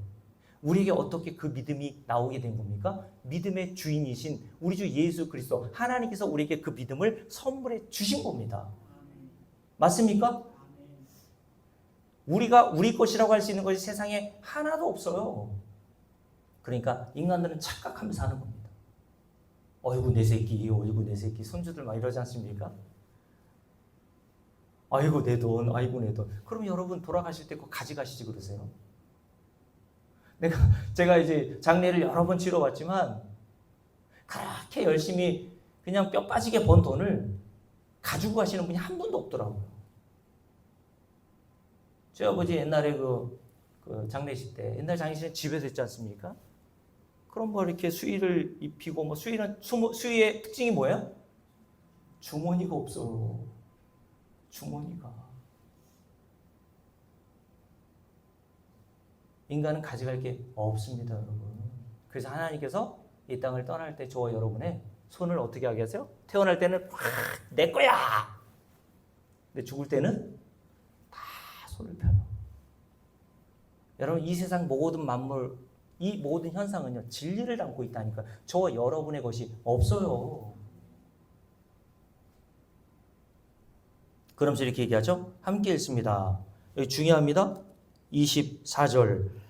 우리에게 어떻게 그 믿음이 나오게 된 겁니까? 믿음의 주인이신 우리 주 예수 그리스도 하나님께서 우리에게 그 믿음을 선물해 주신 겁니다. 맞습니까? 우리가 우리 것이라고 할 수 있는 것이 세상에 하나도 없어요. 그러니까 인간들은 착각하면서 사는 겁니다. 어이구 내 새끼, 어이구 내 새끼, 손주들 막 이러지 않습니까? 아이고 내 돈, 아이고 내 돈. 그럼 여러분 돌아가실 때 그거 가져가시지 그러세요? 제가 이제 장례를 여러 번 치러봤지만 그렇게 열심히 그냥 뼈 빠지게 번 돈을 가지고 가시는 분이 한 분도 없더라고요. 저희 아버지 옛날에 그 장례식 때 옛날 장례식은 집에서 했지 않습니까? 그럼 뭐 이렇게 수의를 입히고 뭐 수의의 특징이 뭐예요? 주머니가 없어요. 주머니가. 인간은 가져갈 게 없습니다, 여러분. 그래서 하나님께서 이 땅을 떠날 때 저와 여러분의 손을 어떻게 하게 하세요? 태어날 때는 내 거야. 근데 죽을 때는 다 손을 펴요. 여러분 이 세상 모든 만물, 이 모든 현상은요 진리를 담고 있다니까. 저와 여러분의 것이 없어요. 그러면서 이렇게 얘기하죠. 함께 읽습니다. 여기 중요합니다. 24절.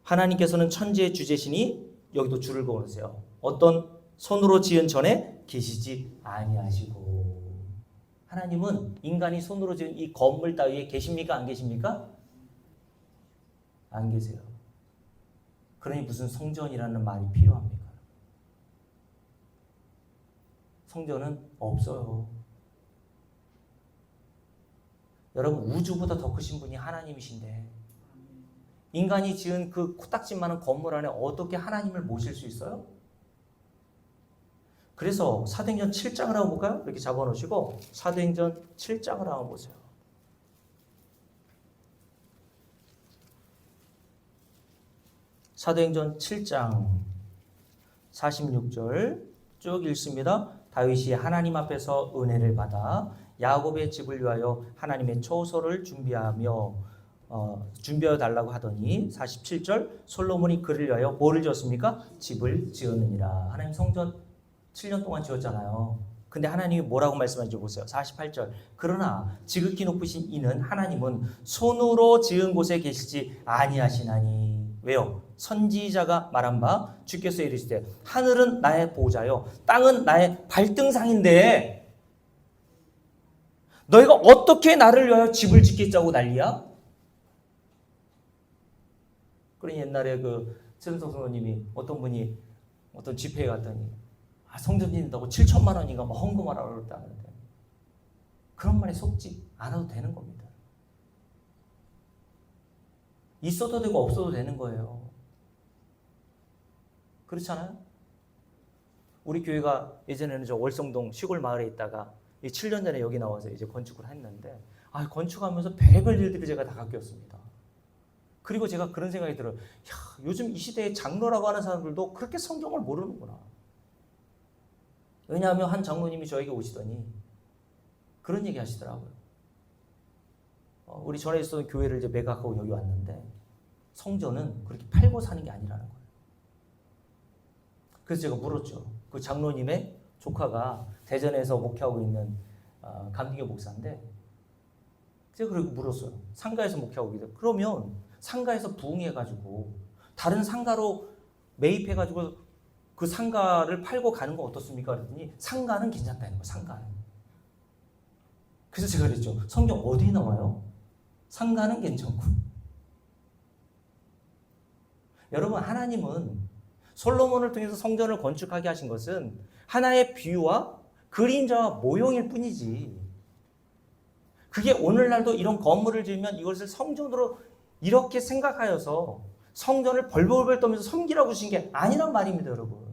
하나님께서는 천지의 주제시니 여기도 줄을 그어놓으세요. 어떤 손으로 지은 전에 계시지 아니하시고. 하나님은 인간이 손으로 지은 이 건물 따위에 계십니까? 안 계십니까? 안 계세요. 그러니 무슨 성전이라는 말이 필요합니까? 성전은 없어요. 여러분 우주보다 더 크신 분이 하나님이신데 인간이 지은 그 코딱지만한 건물 안에 어떻게 하나님을 모실 수 있어요? 그래서 사도행전 7장을 한번 볼까요? 이렇게 잡아놓으시고 사도행전 7장을 한번 보세요. 사도행전 7장 46절 쭉 읽습니다. 다윗이 하나님 앞에서 은혜를 받아 야곱의 집을 위하여 하나님의 초소를 준비하여 달라고 하더니 47절 솔로몬이 그를 위하여 뭐를 지었습니까? 집을 지었느니라. 하나님 성전 7년 동안 지었잖아요. 근데 하나님이 뭐라고 말씀하는지 보세요. 48절. 그러나 지극히 높으신 이는 하나님은 손으로 지은 곳에 계시지 아니하시나니. 왜요? 선지자가 말한 바 주께서 이르시되 하늘은 나의 보좌요 땅은 나의 발등상인데 너희가 어떻게 나를 위하여 집을 짓겠자고 난리야? 그러니 옛날에 그 최은석 선생님이 어떤 분이 어떤 집회에 갔더니 성전 짓는다고 7천만 원인가 뭐 헌금하라고 그랬다는데 그런 말에 속지 않아도 되는 겁니다. 있어도 되고 없어도 되는 거예요. 그렇잖아요? 우리 교회가 예전에는 저 월성동 시골 마을에 있다가 7년 전에 여기 나와서 이제 건축을 했는데 건축하면서 별별 일들이 제가 다 바뀌었습니다. 그리고 제가 그런 생각이 들어요. 요즘 이 시대에 장로라고 하는 사람들도 그렇게 성경을 모르는구나. 왜냐하면 한 장로님이 저에게 오시더니 그런 얘기 하시더라고요. 우리 전에 있었던 교회를 이제 매각하고 여기 왔는데 성전은 그렇게 팔고 사는 게 아니라는 거예요. 그래서 제가 물었죠. 그 장로님의 조카가 대전에서 목회하고 있는 감리교 목사인데 제가 그리고 물었어요. 상가에서 목회하고 있는데 그러면 상가에서 부흥해가지고 다른 상가로 매입해가지고 그 상가를 팔고 가는 거 어떻습니까? 그랬더니 상가는 괜찮다는 거예요. 상가는. 그래서 제가 그랬죠. 성경 어디에 나와요? 상가는 괜찮고. 여러분 하나님은 솔로몬을 통해서 성전을 건축하게 하신 것은 하나의 비유와 그림자와 모형일 뿐이지. 그게 오늘날도 이런 건물을 지으면 이것을 성전으로 이렇게 생각하여서 성전을 벌벌벌 떨면서 섬기라고 주신 게 아니란 말입니다, 여러분.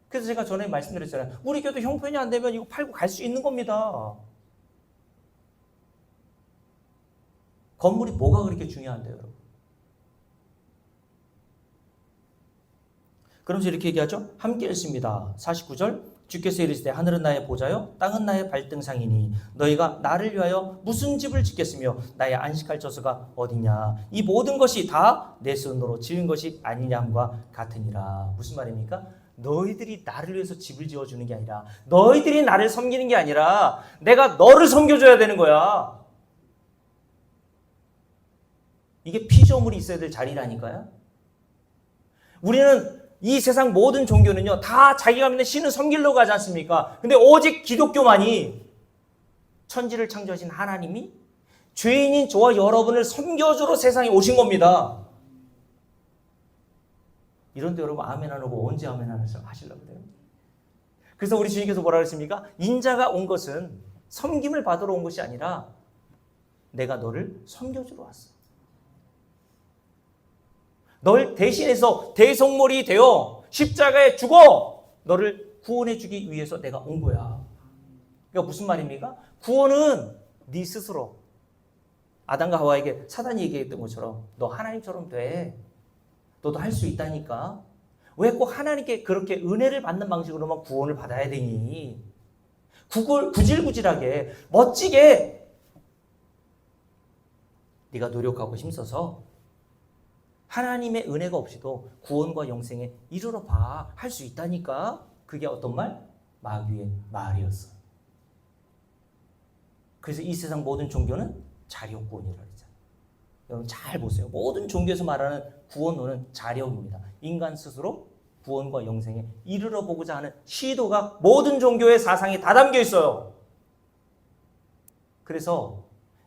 그래서 제가 전에 말씀드렸잖아요. 우리 교도 형편이 안 되면 이거 팔고 갈 수 있는 겁니다. 건물이 뭐가 그렇게 중요한데요, 여러분? 그러면서 이렇게 얘기하죠. 함께 읽습니다. 49절. 주께서 이르시되 하늘은 나의 보좌요 땅은 나의 발등상이니 너희가 나를 위하여 무슨 집을 짓겠으며 나의 안식할 처소가 어디냐. 이 모든 것이 다 내 손으로 지은 것이 아니냐 함과 같으니라. 무슨 말입니까? 너희들이 나를 위해서 집을 지어주는 게 아니라, 너희들이 나를 섬기는 게 아니라 내가 너를 섬겨줘야 되는 거야. 이게 피조물이 있어야 될 자리라니까요. 우리는 이 세상 모든 종교는요, 다 자기가 믿는 신을 섬기려고 하지 않습니까? 근데 오직 기독교만이 천지를 창조하신 하나님이 죄인인 저와 여러분을 섬겨주러 세상에 오신 겁니다. 이런데 여러분 아멘 안 하고 언제 아멘 안 하시려고 그래요? 그래서 우리 주님께서 뭐라 그랬습니까? 인자가 온 것은 섬김을 받으러 온 것이 아니라 내가 너를 섬겨주러 왔어. 널 대신해서 대속물이 되어 십자가에 죽어 너를 구원해 주기 위해서 내가 온 거야. 그러니까 무슨 말입니까? 구원은 네 스스로, 아담과 하와에게 사단이 얘기했던 것처럼 너 하나님처럼 돼. 너도 할 수 있다니까. 왜 꼭 하나님께 그렇게 은혜를 받는 방식으로만 구원을 받아야 되니? 구질구질하게 멋지게 네가 노력하고 힘써서 하나님의 은혜가 없이도 구원과 영생에 이르러 봐. 할 수 있다니까. 그게 어떤 말? 마귀의 말이었어. 그래서 이 세상 모든 종교는 자력구원이라고 했잖아요. 여러분 잘 보세요. 모든 종교에서 말하는 구원론은 자력입니다. 인간 스스로 구원과 영생에 이르러 보고자 하는 시도가 모든 종교의 사상에 다 담겨 있어요. 그래서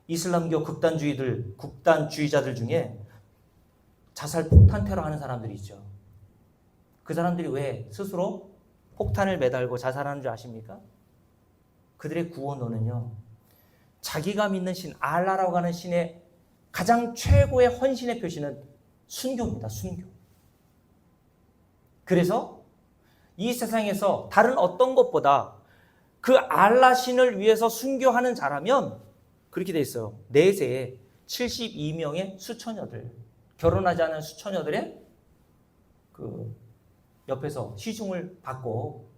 이슬람교 극단주의자들 중에 자살 폭탄 테러 하는 사람들이 있죠. 그 사람들이 왜 스스로 폭탄을 매달고 자살하는 줄 아십니까? 그들의 구원론은요, 자기가 믿는 신, 알라라고 하는 신의 가장 최고의 헌신의 표시는 순교입니다. 순교. 그래서 이 세상에서 다른 어떤 것보다 그 알라 신을 위해서 순교하는 자라면 그렇게 돼 있어요. 내세에 72명의 수처녀들, 결혼하지 않은 수처녀들의 그 옆에서 시중을 받고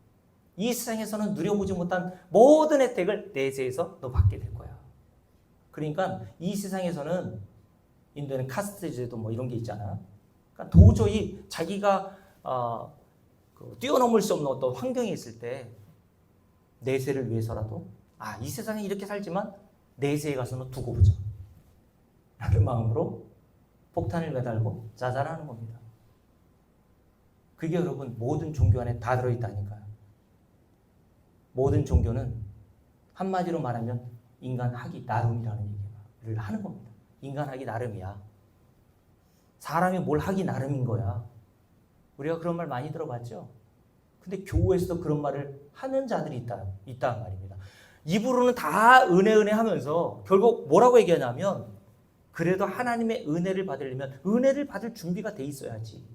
이 세상에서는 누려보지 못한 모든 혜택을 내세에서 너 받게 될 거야. 그러니까 이 세상에서는 인도에는 카스트 제도 뭐 이런 게 있잖아. 그러니까 도저히 자기가 뛰어넘을 수 없는 어떤 환경에 있을 때 내세를 위해서라도 이 세상에 이렇게 살지만 내세에 가서는 두고 보자 라는 마음으로 폭탄을 매달고 자살하는 겁니다. 그게 여러분 모든 종교 안에 다 들어있다니까요. 모든 종교는 한마디로 말하면 인간 하기 나름이라는 얘기를 하는 겁니다. 인간 하기 나름이야. 사람이 뭘 하기 나름인 거야. 우리가 그런 말 많이 들어봤죠? 근데 교회에서도 그런 말을 하는 자들이 있다는 말입니다. 입으로는 다 은혜 하면서 결국 뭐라고 얘기하냐면 그래도 하나님의 은혜를 받으려면 은혜를 받을 준비가 돼 있어야지.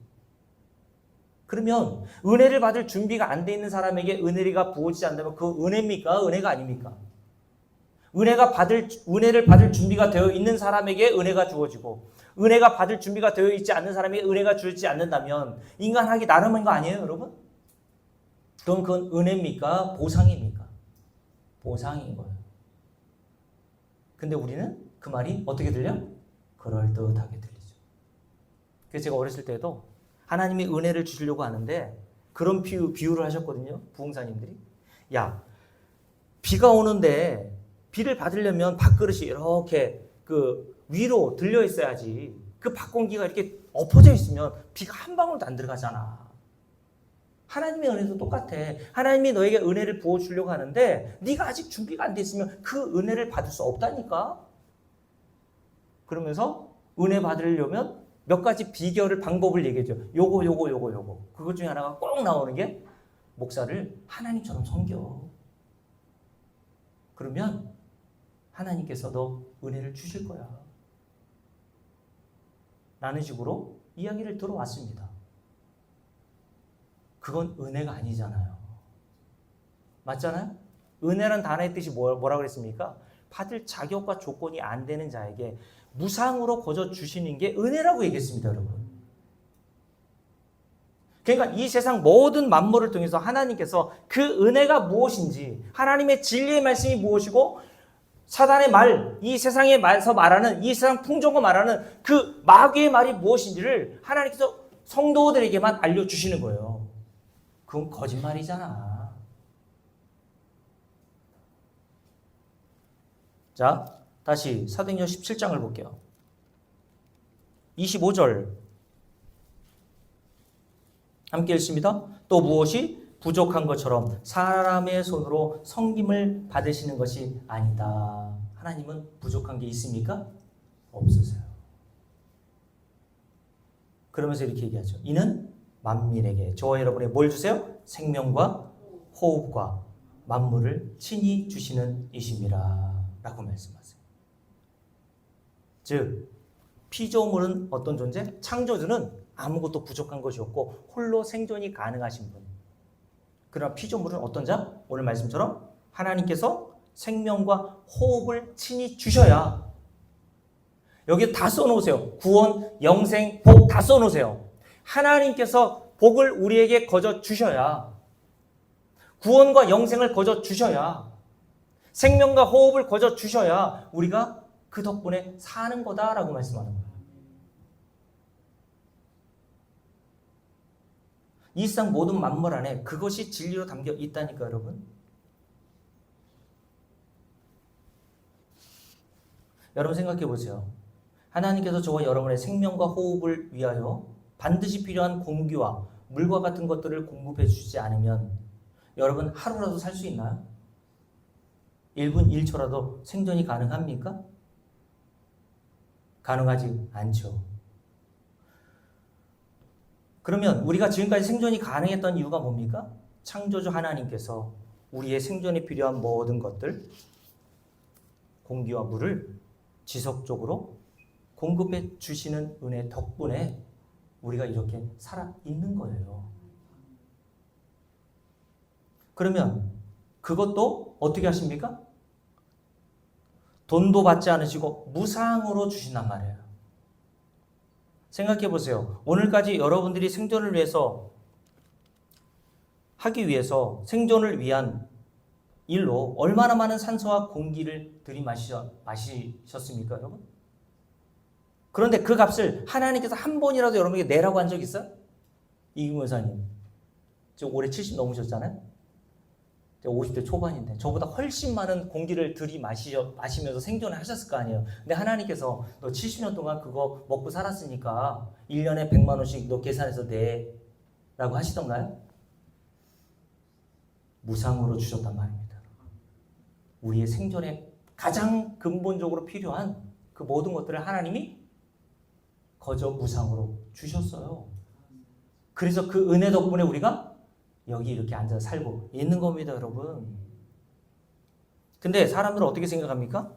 그러면 은혜를 받을 준비가 안 돼 있는 사람에게 은혜가 부어지지 않는다면 그 은혜입니까? 은혜가 아닙니까? 은혜를 받을 준비가 되어 있는 사람에게 은혜가 주어지고 은혜가 받을 준비가 되어 있지 않는 사람에게 은혜가 주어지지 않는다면 인간하기 나름인 거 아니에요, 여러분? 그럼 그건 은혜입니까? 보상입니까? 보상인 거예요. 근데 우리는 그 말이 어떻게 들려? 그럴듯하게 들리죠. 그래서 제가 어렸을 때도 하나님이 은혜를 주시려고 하는데 그런 비유를 하셨거든요. 부흥사님들이. 야, 비가 오는데 비를 받으려면 밥그릇이 이렇게 그 위로 들려 있어야지. 그 밥 공기가 이렇게 엎어져 있으면 비가 한 방울도 안 들어가잖아. 하나님의 은혜도 똑같아. 하나님이 너에게 은혜를 부어주려고 하는데 네가 아직 준비가 안 돼 있으면 그 은혜를 받을 수 없다니까. 그러면서 은혜 받으려면 몇 가지 비결을, 방법을 얘기해줘. 요거. 그것 중에 하나가 꼭 나오는 게 목사를 하나님처럼 섬겨. 그러면 하나님께서 너 은혜를 주실 거야. 라는 식으로 이야기를 들어왔습니다. 그건 은혜가 아니잖아요. 맞잖아요? 은혜란 단어의 뜻이 뭐라 그랬습니까? 받을 자격과 조건이 안 되는 자에게 무상으로 거저 주시는 게 은혜라고 얘기했습니다, 여러분. 그러니까 이 세상 모든 만물을 통해서 하나님께서 그 은혜가 무엇인지, 하나님의 진리의 말씀이 무엇이고, 사단의 말, 이 세상에 말서 말하는, 이 세상 풍조가 말하는 그 마귀의 말이 무엇인지를 하나님께서 성도들에게만 알려주시는 거예요. 그건 거짓말이잖아. 자, 다시 사도행전 17장을 볼게요. 25절 함께 읽습니다. 또 무엇이 부족한 것처럼 사람의 손으로 섬김을 받으시는 것이 아니다. 하나님은 부족한 게 있습니까? 없으세요. 그러면서 이렇게 얘기하죠. 이는 만민에게 저와 여러분의 뭘 주세요? 생명과 호흡과 만물을 친히 주시는 이심이라 라고 말씀하세요. 즉 피조물은 어떤 존재? 창조주는 아무것도 부족한 것이 없고 홀로 생존이 가능하신 분. 그러나 피조물은 어떤 자? 오늘 말씀처럼 하나님께서 생명과 호흡을 친히 주셔야. 여기 다 써놓으세요. 구원, 영생, 복 다 써놓으세요. 하나님께서 복을 우리에게 거저 주셔야, 구원과 영생을 거저 주셔야, 생명과 호흡을 거저 주셔야 우리가 그 덕분에 사는 거다라고 말씀하는 거예요. 이 세상 모든 만물 안에 그것이 진리로 담겨 있다니까 여러분. 여러분 생각해 보세요. 하나님께서 저와 여러분의 생명과 호흡을 위하여 반드시 필요한 공기와 물과 같은 것들을 공급해 주지 않으면 여러분 하루라도 살 수 있나요? 1분 1초라도 생존이 가능합니까? 가능하지 않죠. 그러면 우리가 지금까지 생존이 가능했던 이유가 뭡니까? 창조주 하나님께서 우리의 생존에 필요한 모든 것들, 공기와 물을 지속적으로 공급해 주시는 은혜 덕분에 우리가 이렇게 살아 있는 거예요. 그러면 그것도 어떻게 하십니까? 돈도 받지 않으시고 무상으로 주신단 말이에요. 생각해 보세요. 오늘까지 여러분들이 생존을 위해서 하기 위해서 생존을 위한 일로 얼마나 많은 산소와 공기를 들이마시셨습니까, 여러분? 그런데 그 값을 하나님께서 한 번이라도 여러분에게 내라고 한 적 있어요? 이금 여사님, 지금 올해 70 넘으셨잖아요? 50대 초반인데 저보다 훨씬 많은 공기를 들이마시면서 생존을 하셨을 거 아니에요. 근데 하나님께서 너 70년 동안 그거 먹고 살았으니까 1년에 100만 원씩 너 계산해서 내 라고 하시던가요? 무상으로 주셨단 말입니다. 우리의 생존에 가장 근본적으로 필요한 그 모든 것들을 하나님이 거저 무상으로 주셨어요. 그래서 그 은혜 덕분에 우리가 여기 이렇게 앉아서 살고 있는 겁니다, 여러분. 근데 사람들은 어떻게 생각합니까?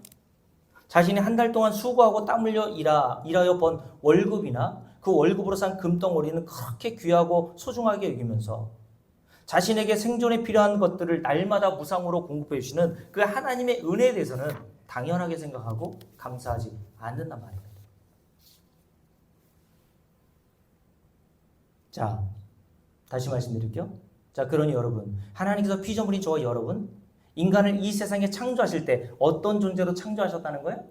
자신이 한 달 동안 수고하고 땀 흘려 일하여 번 월급이나 그 월급으로 산 금덩어리는 그렇게 귀하고 소중하게 여기면서 자신에게 생존에 필요한 것들을 날마다 무상으로 공급해 주시는 그 하나님의 은혜에 대해서는 당연하게 생각하고 감사하지 않는단 말입니다. 자, 다시 말씀드릴게요. 자, 그러니 여러분, 하나님께서 피조물인 저와 여러분, 인간을 이 세상에 창조하실 때 어떤 존재로 창조하셨다는 거예요?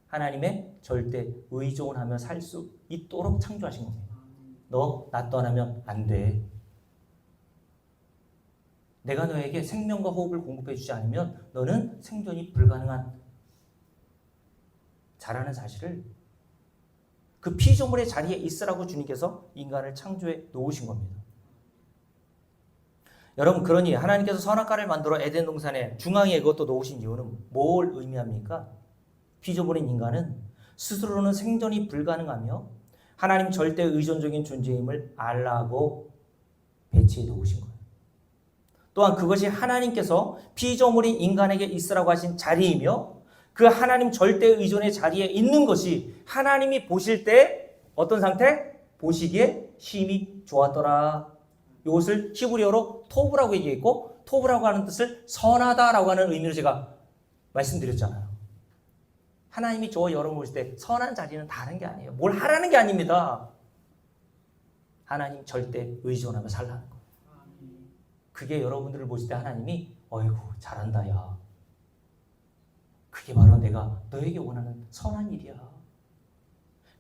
하나님의 절대 의존하며 살 수 있도록 창조하신 겁니다. 너 나 떠나면 안 돼. 내가 너에게 생명과 호흡을 공급해 주지 않으면 너는 생존이 불가능한 자라는 사실을 그 피조물의 자리에 있으라고 주님께서 인간을 창조해 놓으신 겁니다. 여러분, 그러니 하나님께서 선악과를 만들어 에덴 동산에 중앙에 이것도 놓으신 이유는 뭘 의미합니까? 피조물인 인간은 스스로는 생존이 불가능하며 하나님 절대 의존적인 존재임을 알라고 배치해 놓으신 거예요. 또한 그것이 하나님께서 피조물인 인간에게 있으라고 하신 자리이며 그 하나님 절대 의존의 자리에 있는 것이 하나님이 보실 때 어떤 상태? 보시기에 심히 좋았더라. 이것을 히브리어로 토브라고 얘기했고 토브라고 하는 뜻을 선하다라고 하는 의미로 제가 말씀드렸잖아요. 하나님이 저와 여러분을 보실 때 선한 자리는 다른 게 아니에요. 뭘 하라는 게 아닙니다. 하나님 절대 의존하며 살라는 거예요. 그게 여러분들을 보실 때 하나님이 어이구 잘한다 야. 그게 바로 내가 너에게 원하는 선한 일이야.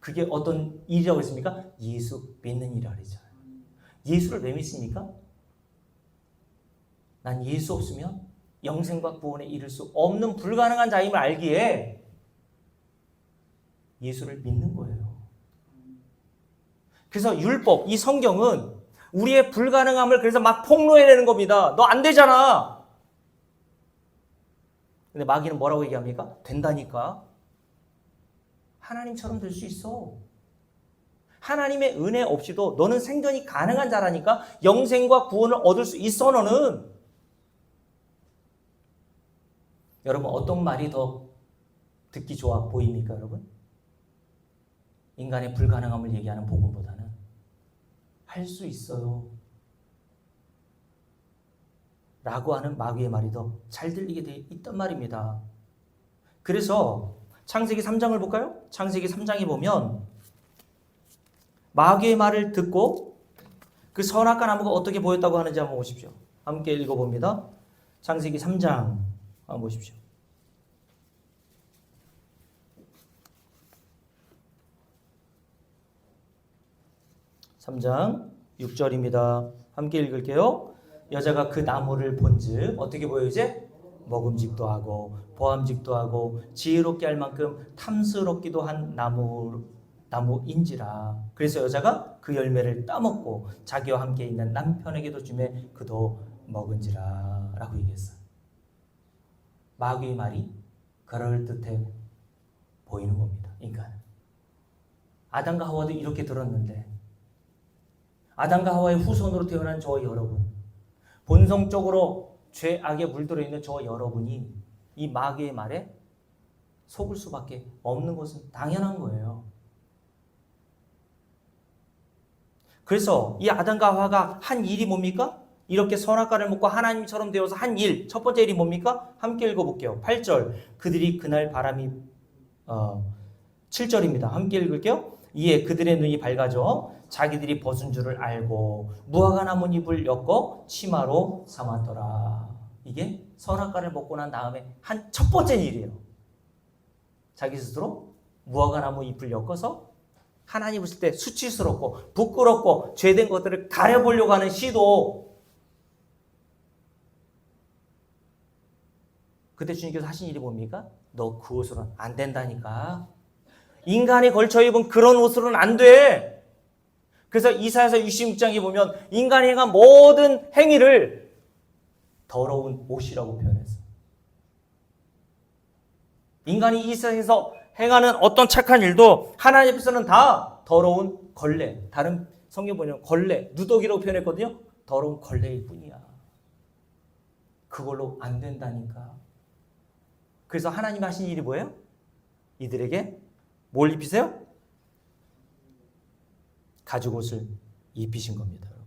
그게 어떤 일이라고 했습니까? 예수 믿는 일이라고 했잖아요. 예수를 왜 믿습니까? 난 예수 없으면 영생과 구원에 이를 수 없는 불가능한 자임을 알기에 예수를 믿는 거예요. 그래서 율법, 이 성경은 우리의 불가능함을 그래서 막 폭로해내는 겁니다. 너 안 되잖아. 근데 마귀는 뭐라고 얘기합니까? 된다니까. 하나님처럼 될 수 있어. 하나님의 은혜 없이도 너는 생존이 가능한 자라니까. 영생과 구원을 얻을 수 있어 너는. 여러분 어떤 말이 더 듣기 좋아 보입니까 여러분? 인간의 불가능함을 얘기하는 복음보다는 할 수 있어요 라고 하는 마귀의 말이 더 잘 들리게 돼 있단 말입니다. 그래서 창세기 3장을 볼까요? 창세기 3장에 보면 마귀의 말을 듣고 그 선악과 나무가 어떻게 보였다고 하는지 한번 보십시오. 함께 읽어봅니다. 창세기 3장 한번 보십시오. 3장 6절입니다. 함께 읽을게요. 여자가 그 나무를 본즉 어떻게 보여 이제? 먹음직도 하고 보암직도 하고 지혜롭게 할 만큼 탐스럽기도 한 나무인지라. 그래서 여자가 그 열매를 따먹고 자기와 함께 있는 남편에게도 주매 그도 먹은지라 라고 얘기했어요. 마귀의 말이 그럴듯해 보이는 겁니다. 인간은. 아담과 하와도 이렇게 들었는데 아담과 하와의 후손으로 태어난 저와 여러분, 본성적으로 죄악에 물들어 있는 저와 여러분이 이 마귀의 말에 속을 수밖에 없는 것은 당연한 거예요. 그래서 이 아담과 하와가 한 일이 뭡니까? 이렇게 선악과를 먹고 하나님처럼 되어서 한 일, 첫 번째 일이 뭡니까? 함께 읽어볼게요. 8절, 그들이 그날 바람이 7절입니다. 함께 읽을게요. 이에 그들의 눈이 밝아져 자기들이 벗은 줄을 알고 무화과 나뭇잎을 엮어 치마로 삼았더라. 이게 선악과를 먹고 난 다음에 한 첫 번째 일이에요. 자기 스스로 무화과 나뭇잎을 엮어서 하나님 보실 때 수치스럽고 부끄럽고 죄된 것들을 가려보려고 하는 시도. 그때 주님께서 하신 일이 뭡니까? 너 그 옷으로는 안 된다니까. 인간이 걸쳐 입은 그런 옷으로는 안 돼. 그래서 이사야서 66장에 보면 인간이 행한 모든 행위를 더러운 옷이라고 표현했어요. 인간이 이 세상에서 행하는 어떤 착한 일도 하나님 앞에서는 다 더러운 걸레. 다른 성경 보면 걸레, 누더기라고 표현했거든요. 더러운 걸레일 뿐이야. 그걸로 안 된다니까. 그래서 하나님 하신 일이 뭐예요? 이들에게 뭘 입히세요? 가죽옷을 입히신 겁니다. 여러분.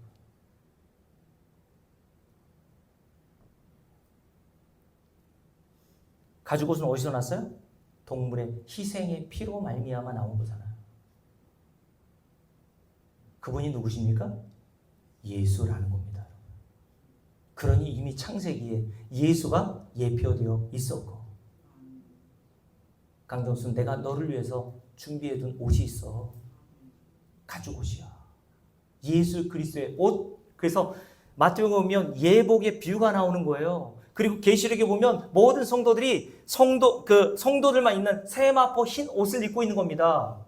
가죽옷은 어디서 났어요? 동물의 희생의 피로 말미암아 나온 거잖아요. 그분이 누구십니까? 예수라는 겁니다. 그러니 이미 창세기에 예수가 예표되어 있었고, 강정순 내가 너를 위해서 준비해둔 옷이 있어. 가죽옷이야. 예수 그리스도의 옷. 그래서 마태복음 보면 예복의 비유가 나오는 거예요. 그리고 계시록에 보면 모든 성도들이 성도들만 입는 세마포 흰 옷을 입고 있는 겁니다.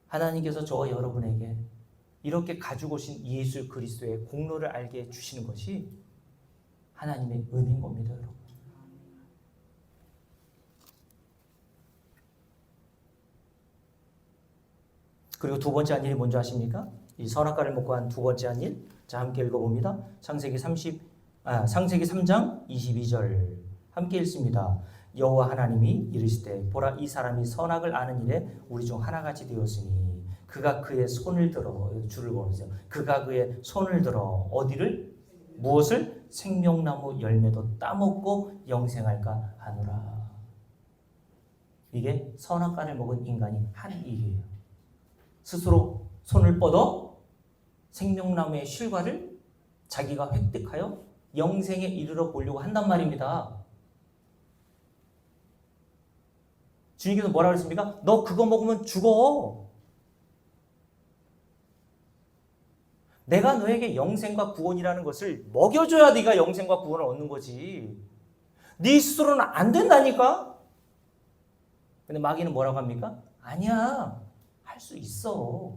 하나님께서 저와 여러분에게 이렇게 가지고 오신 예수 그리스도의 공로를 알게 해주시는 것이 하나님의 은혜인 겁니다, 여러분. 그리고 두 번째 한 일이 뭔지 아십니까? 이 선악과를 먹고 한 두 번째 한 일. 자, 함께 읽어봅니다. 창세기 3장 22절 함께 읽습니다. 여호와 하나님이 이르시되 보라 이 사람이 선악을 아는 일에 우리 중 하나같이 되었으니 그가 그의 손을 들어, 줄을 걸으세요. 그가 그의 손을 들어 어디를? 무엇을? 생명나무 열매도 따먹고 영생할까 하노라. 이게 선악과를 먹은 인간이 한 일이에요. 스스로 손을 뻗어 생명나무의 실과를 자기가 획득하여 영생에 이르러 보려고 한단 말입니다. 주님께서 뭐라고 했습니까? 너 그거 먹으면 죽어. 내가 너에게 영생과 구원이라는 것을 먹여줘야 네가 영생과 구원을 얻는 거지. 네 스스로는 안 된다니까? 근데 마귀는 뭐라고 합니까? 아니야. 할 수 있어.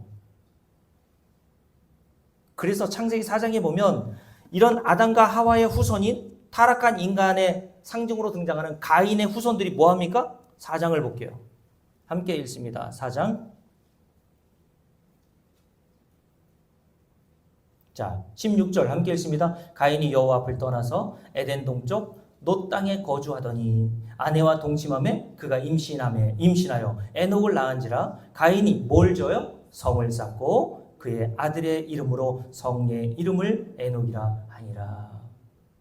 그래서 창세기 4장에 보면 이런 아담과 하와의 후손인 타락한 인간의 상징으로 등장하는 가인의 후손들이 뭐합니까? 4장을 볼게요. 함께 읽습니다. 4장. 자, 16절 함께 읽습니다. 가인이 여호와 앞을 떠나서 에덴 동쪽 놋 땅에 거주하더니 아내와 동침함에 그가 임신하여 에녹을 낳은지라. 가인이 뭘 줘요? 성을 쌓고 그의 아들의 이름으로 성의 이름을 에녹이라 하니라.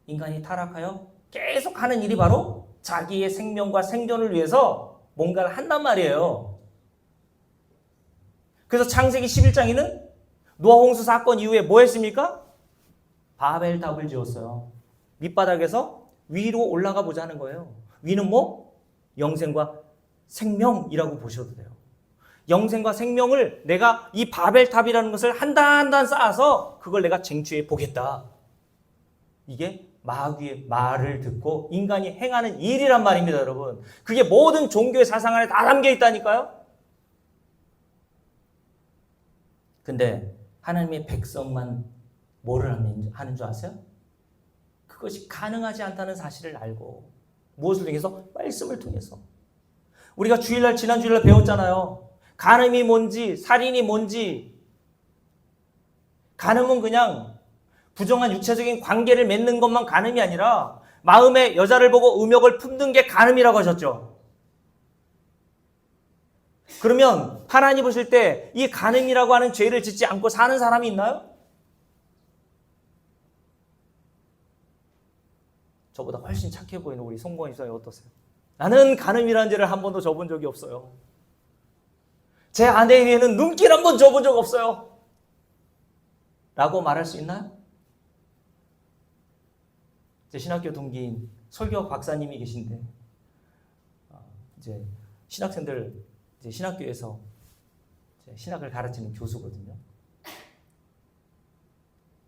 인간이 타락하여 계속 하는 일이 바로 자기의 생명과 생존을 위해서 뭔가를 한단 말이에요. 그래서 창세기 11장에는 노아 홍수 사건 이후에 뭐 했습니까? 바벨탑을 지었어요. 밑바닥에서 위로 올라가 보자는 거예요. 위는 뭐? 영생과 생명이라고 보셔도 돼요. 영생과 생명을 내가 이 바벨탑이라는 것을 한 단 한 단 쌓아서 그걸 내가 쟁취해 보겠다. 이게 마귀의 말을 듣고 인간이 행하는 일이란 말입니다, 여러분. 그게 모든 종교의 사상 안에 다 담겨 있다니까요. 근데 하나님의 백성만 뭐를 하는 줄 아세요? 그것이 가능하지 않다는 사실을 알고 무엇을 통해서? 말씀을 통해서. 우리가 지난 주일날 배웠잖아요. 간음이 뭔지, 살인이 뭔지. 간음은 그냥 부정한 육체적인 관계를 맺는 것만 간음이 아니라 마음에 여자를 보고 음욕을 품는 게 간음이라고 하셨죠. 그러면 하나님 보실 때 이 간음이라고 하는 죄를 짓지 않고 사는 사람이 있나요? 저보다 훨씬 착해 보이는 우리 송건 이사님 어떠세요? 나는 간음이라는 죄를 한 번도 져본 적이 없어요. 제 아내 위에는 눈길 한 번 줘본 적 없어요. 라고 말할 수 있나요? 제 신학교 동기인 설교 박사님이 계신데 이제 신학생들 이제 신학교에서 이제 신학을 가르치는 교수거든요.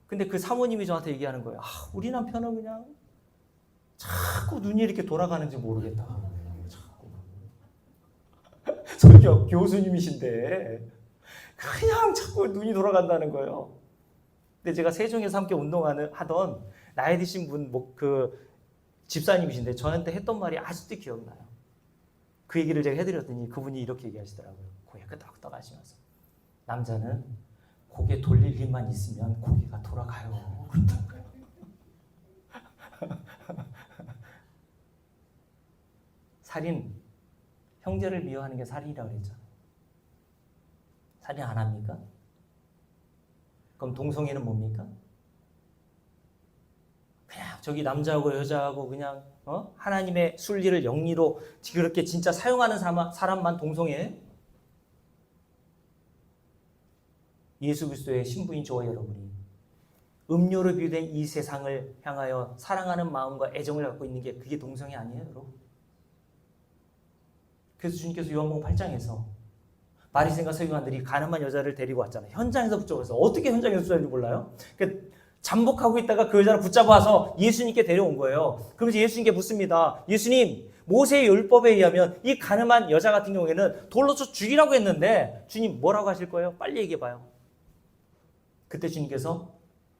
근데 그 사모님이 저한테 얘기하는 거예요. 우리 남편은 그냥 자꾸 눈이 이렇게 돌아가는지 모르겠다. 설교 교수님이신데 그냥 자꾸 눈이 돌아간다는 거예요. 근데 제가 세종에서 함께 하던 나이 드신 분, 그 집사님이신데 저한테 했던 말이 아직도 기억나요. 그 얘기를 제가 해드렸더니 그분이 이렇게 얘기하시더라고요. 고개 끄덕끄덕 하시면서. 남자는 고개 돌릴 힘만 있으면 고개가 돌아가요. 그렇다고요. 살인, 형제를 미워하는 게 살인이라고 그랬잖아요. 살인 안 합니까? 그럼 동성애는 뭡니까? 그냥 저기 남자하고 여자하고 그냥 하나님의 순리를 영리로 그렇게 진짜 사용하는 사람만 동성애? 예수 그리스도의 신부인 저와 여러분이 음료로 비유된 이 세상을 향하여 사랑하는 마음과 애정을 갖고 있는 게 그게 동성애 아니에요, 여러분? 그래서 주님께서 요한복음 8장에서 바리새인과 서기관들이 가늠한 여자를 데리고 왔잖아요. 현장에서 붙잡아서. 어떻게 현장에서 붙잡는지 몰라요? 그러니까 잠복하고 있다가 그 여자를 붙잡아서 예수님께 데려온 거예요. 그러면서 예수님께 묻습니다. 예수님, 모세의 율법에 의하면 이 가늠한 여자 같은 경우에는 돌로 쳐 죽이라고 했는데 주님 뭐라고 하실 거예요? 빨리 얘기해봐요. 그때 주님께서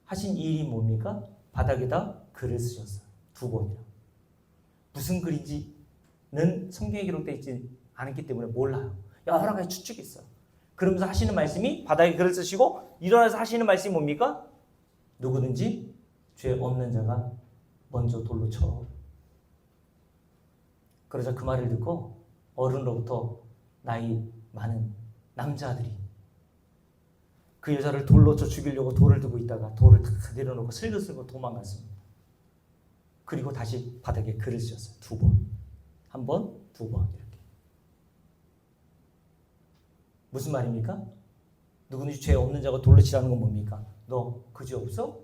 하신 일이 뭡니까? 바닥에다 글을 쓰셨어요. 2번이요. 무슨 글인지는 성경에 기록되어 있지 않았기 때문에 몰라요. 여러 가지 추측이 있어요. 그러면서 하시는 말씀이 바닥에 글을 쓰시고 일어나서 하시는 말씀이 뭡니까? 누구든지 죄 없는 자가 먼저 돌로 쳐. 그러자 그 말을 듣고 어른으로부터 나이 많은 남자들이 그 여자를 돌로 쳐 죽이려고 돌을 두고 있다가 돌을 다 내려놓고 슬그슬그 도망갔습니다. 그리고 다시 바닥에 글을 쓰셨어요. 2번. 1번, 2번 이렇게. 무슨 말입니까? 누구든지 죄 없는 자가 돌로 치라는 건 뭡니까? 너 그지 없어?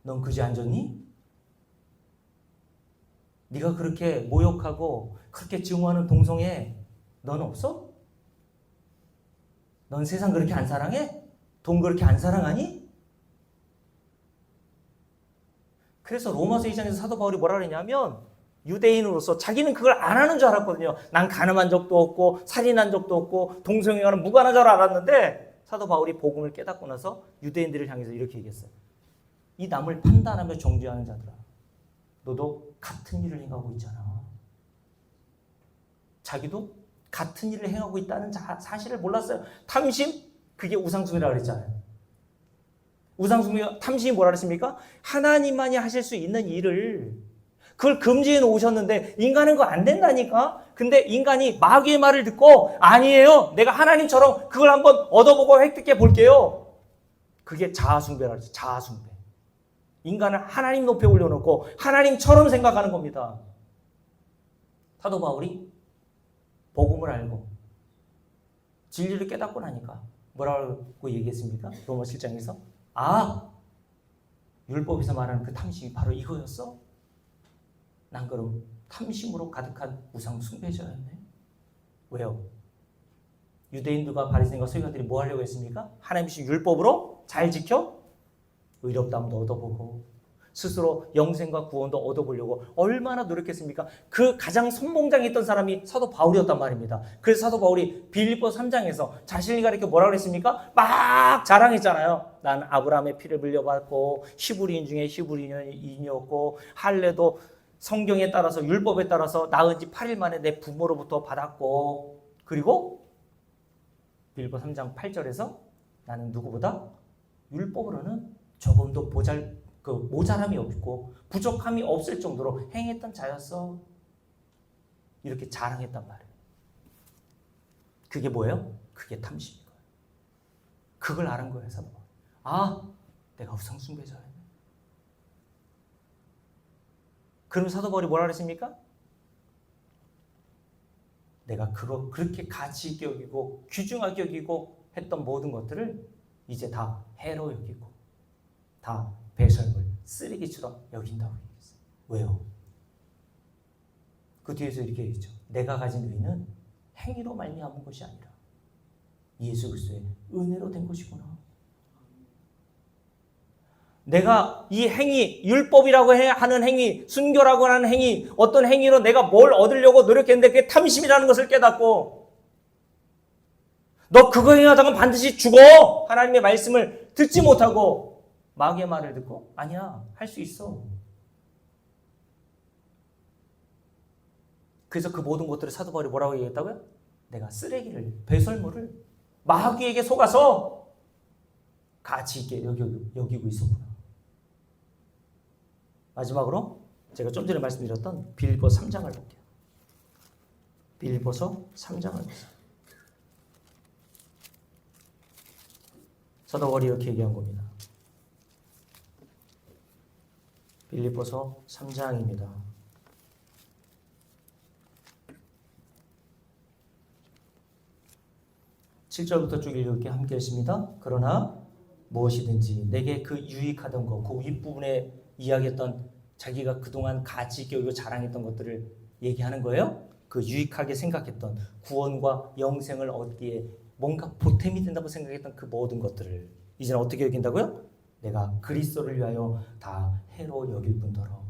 넌 그지 안 졌니? 네가 그렇게 모욕하고 그렇게 증오하는 동성애 넌 없어? 넌 세상 그렇게 안 사랑해? 돈 그렇게 안 사랑하니? 그래서 로마서 2장에서 사도 바울이 뭐라 그랬냐면 유대인으로서 자기는 그걸 안 하는 줄 알았거든요. 난 간음한 적도 없고 살인한 적도 없고 동성애와는 무관한 줄 알았는데 사도 바울이 복음을 깨닫고 나서 유대인들을 향해서 이렇게 얘기했어요. 이 남을 판단하며 정죄하는 자들아, 너도 같은 일을 행하고 있잖아. 자기도 같은 일을 행하고 있다는 사실을 몰랐어요. 탐심? 그게 우상숭배라고 그랬잖아요. 우상숭배, 탐심이 뭐라 그랬습니까? 하나님만이 하실 수 있는 일을 그걸 금지해 놓으셨는데 인간은 그거 안 된다니까? 근데 인간이 마귀의 말을 듣고 아니에요. 내가 하나님처럼 그걸 한번 얻어보고 획득해 볼게요. 그게 자아숭배라고 그러죠. 자아숭배. 인간을 하나님 높에 올려놓고 하나님처럼 생각하는 겁니다. 사도 바울이 복음을 알고 진리를 깨닫고 나니까 뭐라고 얘기했습니까? 로마 7장에서 율법에서 말하는 그 탐심이 바로 이거였어? 난 그럼 탐심으로 가득한 우상 숭배자였네. 왜요? 유대인들과 바리새인과 서기관들이 뭐 하려고 했습니까? 하나님의 율법으로 잘 지켜 의롭다함도 얻어보고 스스로 영생과 구원도 얻어보려고 얼마나 노력했습니까? 그 가장 선봉장에 있던 사람이 사도 바울이었단 말입니다. 그래서 사도 바울이 빌립보 3장에서 자신을 가리켜 뭐라고 그랬습니까? 막 자랑했잖아요. 난 아브라함의 피를 물려받고 히브리인 중에 히브리인이었고 할례도 성경에 따라서 율법에 따라서 낳은 지 8일 만에 내 부모로부터 받았고 그리고 빌립보 3장 8절에서 나는 누구보다 율법으로는 조금도 모자람이 없고 부족함이 없을 정도로 행했던 자였어. 이렇게 자랑했단 말이에요. 그게 뭐예요? 그게 탐심인 거예요. 그걸 알은 거예요. 사도 바울. 내가 우상숭배자였네. 그럼 사도 바울이 뭐라 그랬습니까? 내가 그거 그렇게 가치 있게 여기고 귀중하게 여기고 했던 모든 것들을 이제 다 해로 여기고 다 배설물, 쓰레기처럼 여긴다고 얘기했어요. 왜요? 그 뒤에서 이렇게 얘기했죠. 내가 가진 의는 행위로 말미암은 것이 아니라 예수 그리스도의 은혜로 된 것이구나. 내가 이 행위, 율법이라고 하는 행위, 순교라고 하는 행위, 어떤 행위로 내가 뭘 얻으려고 노력했는데 그게 탐심이라는 것을 깨닫고 너 그거 행하다가 반드시 죽어! 하나님의 말씀을 듣지 못하고 마귀의 말을 듣고 아니야, 할 수 있어. 그래서 그 모든 것들을 사도 바울이 뭐라고 얘기했다고요? 내가 쓰레기를, 배설물을 마귀에게 속아서 가치 있게 여기고 있었구나. 마지막으로 제가 좀 전에 말씀드렸던 빌립보서 3장을 볼게요. 빌립보서 3장을 보세요. 사도 바울이 이렇게 얘기한 겁니다. 빌립보서 3장입니다. 7절부터 쭉 읽을게 함께 했습니다. 그러나 무엇이든지 내게 그 유익하던 것, 그 윗부분에 이야기했던 자기가 그동안 가치 있게 여기고 자랑했던 것들을 얘기하는 거예요. 그 유익하게 생각했던 구원과 영생을 얻기에 뭔가 보탬이 된다고 생각했던 그 모든 것들을 이제는 어떻게 여긴다고요? 내가 그리스도를 위하여 다 해로 여길 뿐더러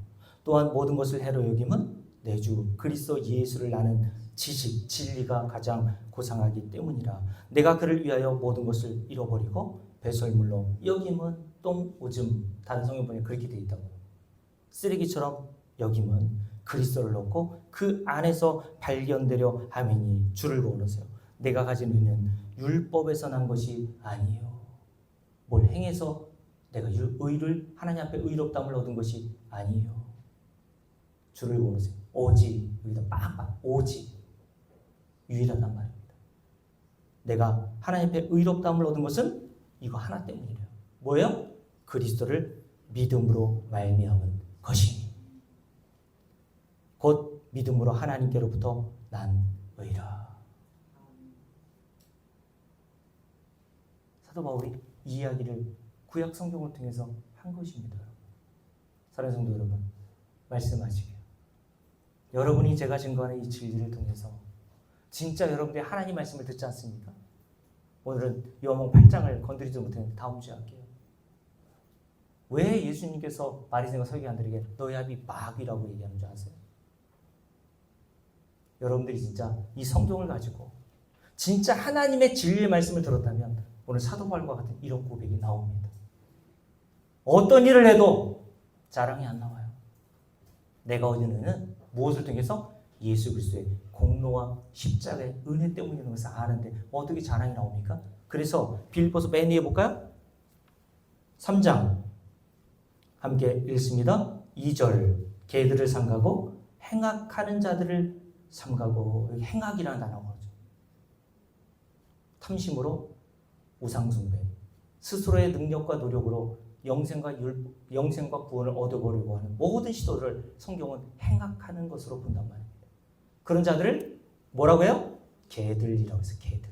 또한 모든 것을 해로 여김은 내 주 그리스도 예수를 아는 지식, 진리가 가장 고상하기 때문이라. 내가 그를 위하여 모든 것을 잃어버리고 배설물로 여김은 똥, 오줌, 다른 성경에 그렇게 되어 있다고. 쓰레기처럼 여김은 그리스도를 놓고 그 안에서 발견되려 함이니 주를 거울으세요. 내가 가진 의는 율법에서 난 것이 아니에요. 뭘 행해서 내가 의를 하나님 앞에 의롭다함을 얻은 것이 아니에요. 주를 거울으세요. 오직 여기다 빡빡 오직 유일하단 말입니다. 내가 하나님 앞에 의롭다함을 얻은 것은 이거 하나 때문이래요. 뭐예요? 그리스도를 믿음으로 말미암은 것이니 곧 믿음으로 하나님께로부터 난 의라. 사도 바울이 이 이야기를 구약 성경을 통해서 한 것입니다. 사랑하는 성도 여러분, 말씀하시게요. 여러분이 제가 증거하는 이 진리를 통해서 진짜 여러분들이 하나님 말씀을 듣지 않습니까? 오늘은 요한복음 8장을 건드리지 못했는데 다음 주에 할게요. 왜 예수님께서 바리새인과 서기관들에게 너희 아비 마귀라고 얘기하는 줄 아세요? 여러분들이 진짜 이 성경을 가지고 진짜 하나님의 진리의 말씀을 들었다면 오늘 사도 바울과 같은 이런 고백이 나옵니다. 어떤 일을 해도 자랑이 안 나와요. 내가 얻은 은혜는 무엇을 통해서? 예수 그리스도의 공로와 십자가의 은혜 때문이라는 것을 아는데 어떻게 자랑이 나옵니까? 그래서 빌립보서 맨 위에 볼까요? 3장 함께 읽습니다. 2절 개들을 삼가고 행악하는 자들을 삼가고, 여기 행악이라는 단어가 오죠. 탐심으로 우상숭배, 스스로의 능력과 노력으로 영생과 구원을 얻어보려고 하는 모든 시도를 성경은 행악하는 것으로 본단 말입니다. 그런 자들을 뭐라고 해요? 개들이라고 해서 개들.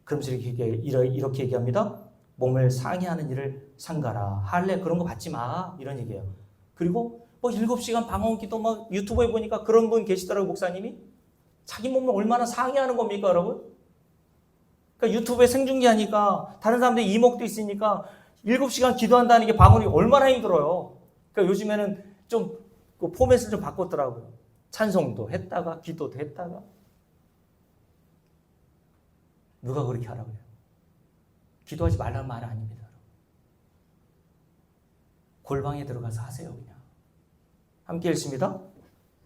그러면서 이렇게 얘기합니다. 몸을 상해하는 일을 삼가라. 할래 그런 거 받지 마. 이런 얘기예요. 그리고 7시간 방언기도 막 유튜브에 보니까 그런 분 계시더라고요. 목사님이. 자기 몸을 얼마나 상해하는 겁니까 여러분? 그러니까 유튜브에 생중계하니까 다른 사람들이 이목도 있으니까 7시간 기도한다는 게 방언이 얼마나 힘들어요. 그러니까 요즘에는 좀 그 포맷을 좀 바꿨더라고요. 찬송도 했다가 기도도 했다가. 누가 그렇게 하라고 해요? 기도하지 말라는 말 아닙니다. 골방에 들어가서 하세요 그냥. 함께 읽습니다.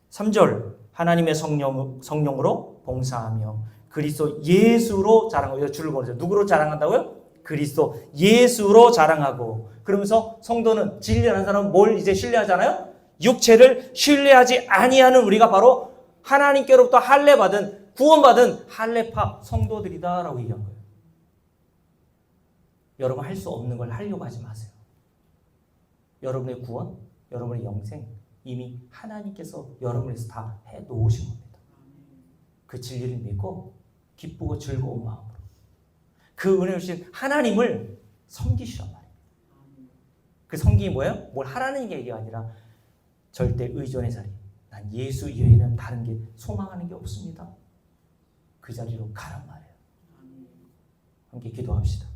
3절 하나님의 성령으로 봉사하며 그리스도 예수로 자랑하고, 줄을 걸어서 누구로 자랑한다고요? 그리스도 예수로 자랑하고. 그러면서 성도는 진리라는 사람은 뭘 이제 신뢰하잖아요? 육체를 신뢰하지 아니하는 우리가 바로 하나님께로부터 할례받은 구원받은 할례파 성도들이다라고 얘기한 거예요. 여러분 할 수 없는 걸 하려고 하지 마세요. 여러분의 구원, 여러분의 영생 이미 하나님께서 여러분을 위해서 다 해놓으신 겁니다. 그 진리를 믿고 기쁘고 즐거운 마음으로 그 은혜를 주신 하나님을 섬기시란 말이에요. 그 섬김이 뭐예요? 뭘 하라는 게 아니라 절대 의존의 자리. 난 예수 이외에는 다른 게 소망하는 게 없습니다. 그 자리로 가란 말이에요. 함께 기도합시다.